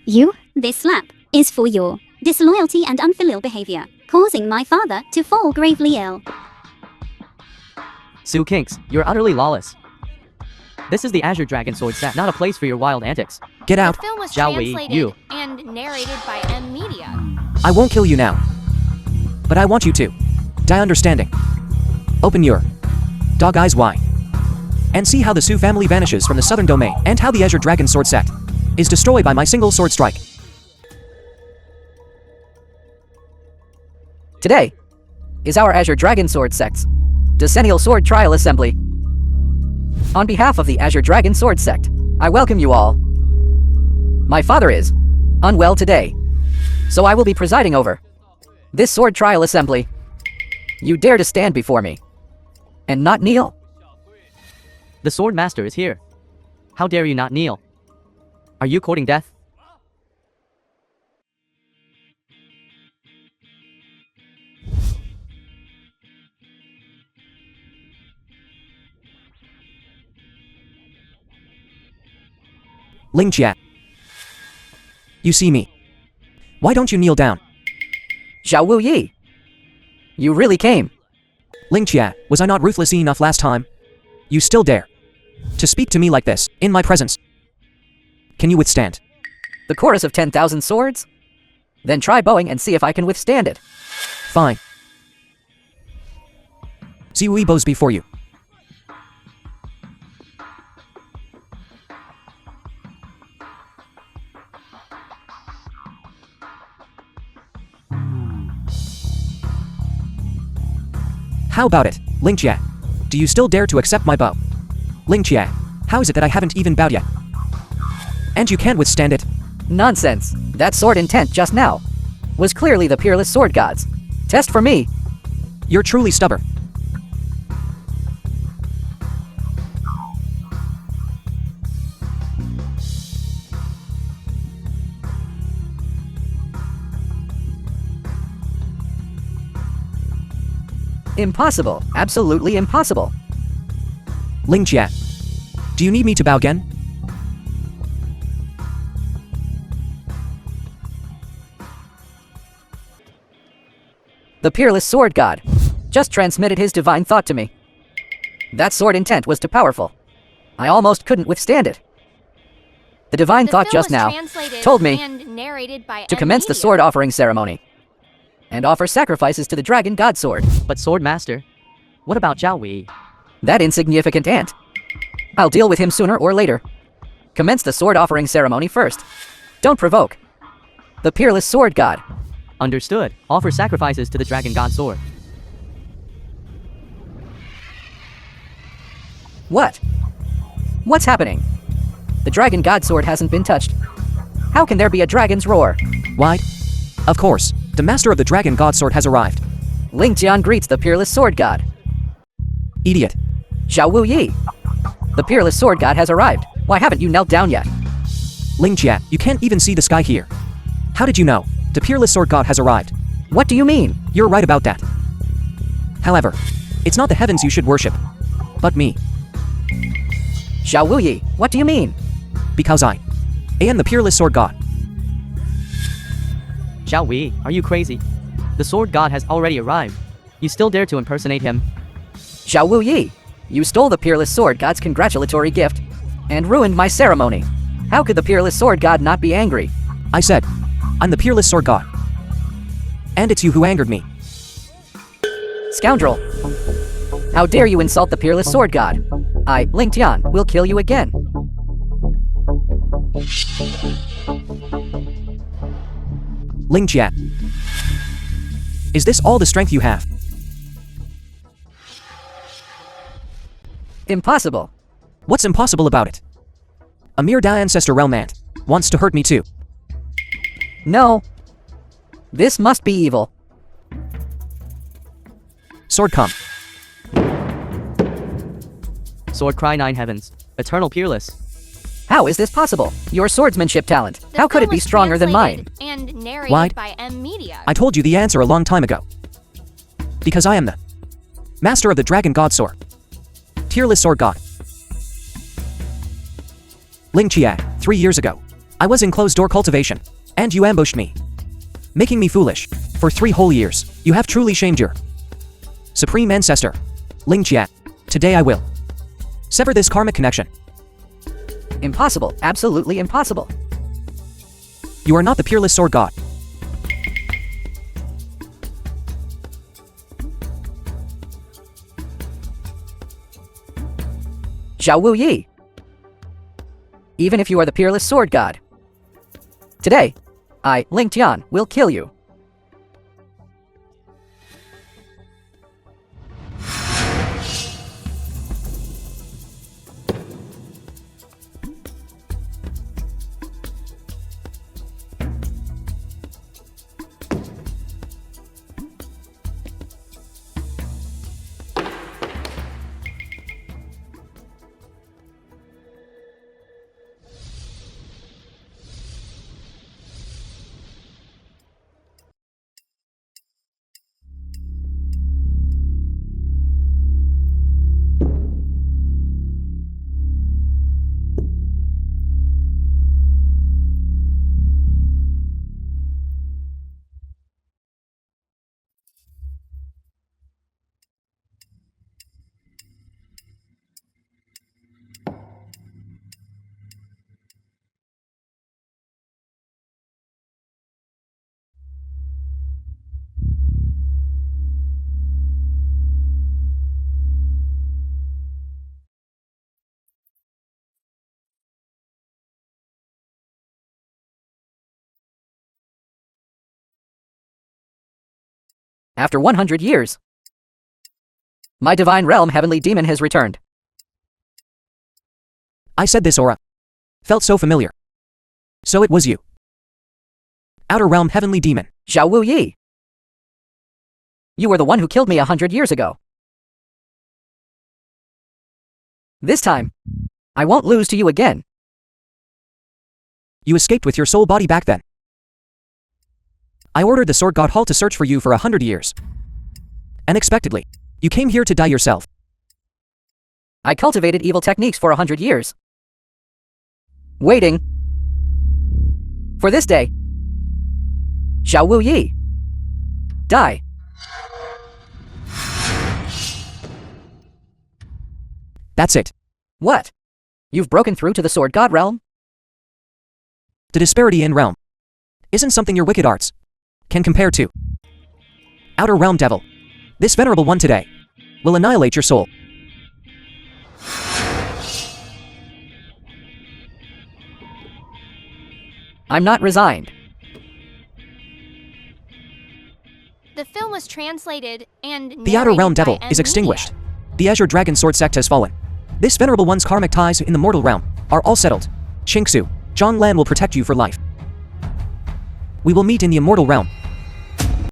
You? This slap is for your disloyalty and unfilial behavior, causing my father to fall gravely ill. Su Kinks, you're utterly lawless. This is the Azure Dragon Sword set, not a place for your wild antics. Get out. The film was Zhao Wei, translated you. and narrated by M Media. I won't kill you now. But I want you to die understanding. Open your dog eyes wide and see how the Su family vanishes from the southern domain and how the Azure Dragon Sword sect is destroyed by my single sword strike. Today is our Azure Dragon Sword sect's decennial sword trial assembly. On behalf of the Azure Dragon Sword sect, I welcome you all. My father is unwell today, so I will be presiding over this sword trial assembly. You dare to stand before me and not kneel? The sword master is here. How dare you not kneel? Are you courting death? Ling Jia. You see me. Why don't you kneel down? Zhao Wu Yi, you really came. Ling Jia, was I not ruthless enough last time? You still dare to speak to me like this, in my presence? Can you withstand The chorus of 10,000 swords? Then try bowing and see if I can withstand it. Fine. Ziwei bows before you. How about it, Ling Jia? Do you still dare to accept my bow? Ling Jia, how is it that I haven't even bowed yet? And you can't withstand it? Nonsense. That sword intent just now was clearly the peerless sword god's test for me. You're truly stubborn. Impossible. Absolutely impossible. Ling Jia, do you need me to bow again? The peerless sword god just transmitted his divine thought to me. That sword intent was too powerful. I almost couldn't withstand it. The divine The thought film just was now translated told me and narrated by to M commence the Media. sword offering ceremony and offer sacrifices to the dragon god sword. But sword master, what about Zhao Wei? That insignificant ant. I'll deal with him sooner or later. Commence the sword offering ceremony first. Don't provoke the peerless sword god. Understood. Offer sacrifices to the dragon god sword. What? What's happening? The dragon god sword hasn't been touched. How can there be a dragon's roar? Why? Of course, the master of the dragon god sword has arrived. Ling Jian greets the peerless sword god. Idiot. Xiao Wu Yi. The peerless sword god has arrived. Why haven't you knelt down yet? Ling Jia, you can't even see the sky here. How did you know? The peerless sword god has arrived. What do you mean? You're right about that. However, it's not the heavens you should worship, but me. Xiao Wu Yi, what do you mean? Because I am the peerless sword god. Xiao Wei, are you crazy? The sword god has already arrived. You still dare to impersonate him? Xiao Wu Yi, you stole the peerless sword god's congratulatory gift and ruined my ceremony. How could the peerless sword god not be angry? I said, I'm the peerless sword god. And it's you who angered me. Scoundrel! How dare you insult the peerless sword god? I, Ling Tian, will kill you again. Ling Jia. Is this all the strength you have? Impossible. What's impossible about it? A mere Da ancestor realm ant wants to hurt me too. No. This must be evil. Sword come. Sword cry 9 heavens. Eternal peerless. How is this possible? Your swordsmanship talent. The How could film it be was stronger than mine? translated And narrated Why? by M Media. I told you the answer a long time ago. Because I am the master of the dragon god sword. Tearless sword god. Ling Chia, 3 years ago. I was in closed door cultivation, and you ambushed me. Making me foolish. For 3 whole years, you have truly shamed your supreme ancestor. Ling Chia, today I will sever this karmic connection. Impossible. Absolutely impossible. You are not the peerless sword god. Xiao Wu Yi. Even if you are the peerless sword god. Today, I, Ling Tian, will kill you. After 100 years, my divine realm heavenly demon has returned. I said this aura felt so familiar. So it was you. Outer realm heavenly demon. Xiao Wu Yi. You were the one who killed me 100 years ago. This time, I won't lose to you again. You escaped with your soul body back then. I ordered the sword god Hall to search for you for 100 years. Unexpectedly, you came here to die yourself. I cultivated evil techniques for 100 years. Waiting for this day. Xiao Wu Yi. Die. That's it. What? You've broken through to the sword god realm? The disparity in realm isn't something your wicked arts can compare to. Outer realm devil. This venerable one today will annihilate your soul. I'm not resigned. The film was translated and The outer realm narrated by devil M is Media. extinguished. The Azure Dragon Sword sect has fallen. This venerable one's karmic ties in the mortal realm are all settled. Chingsu, Zhonglan will protect you for life. We will meet in the immortal realm.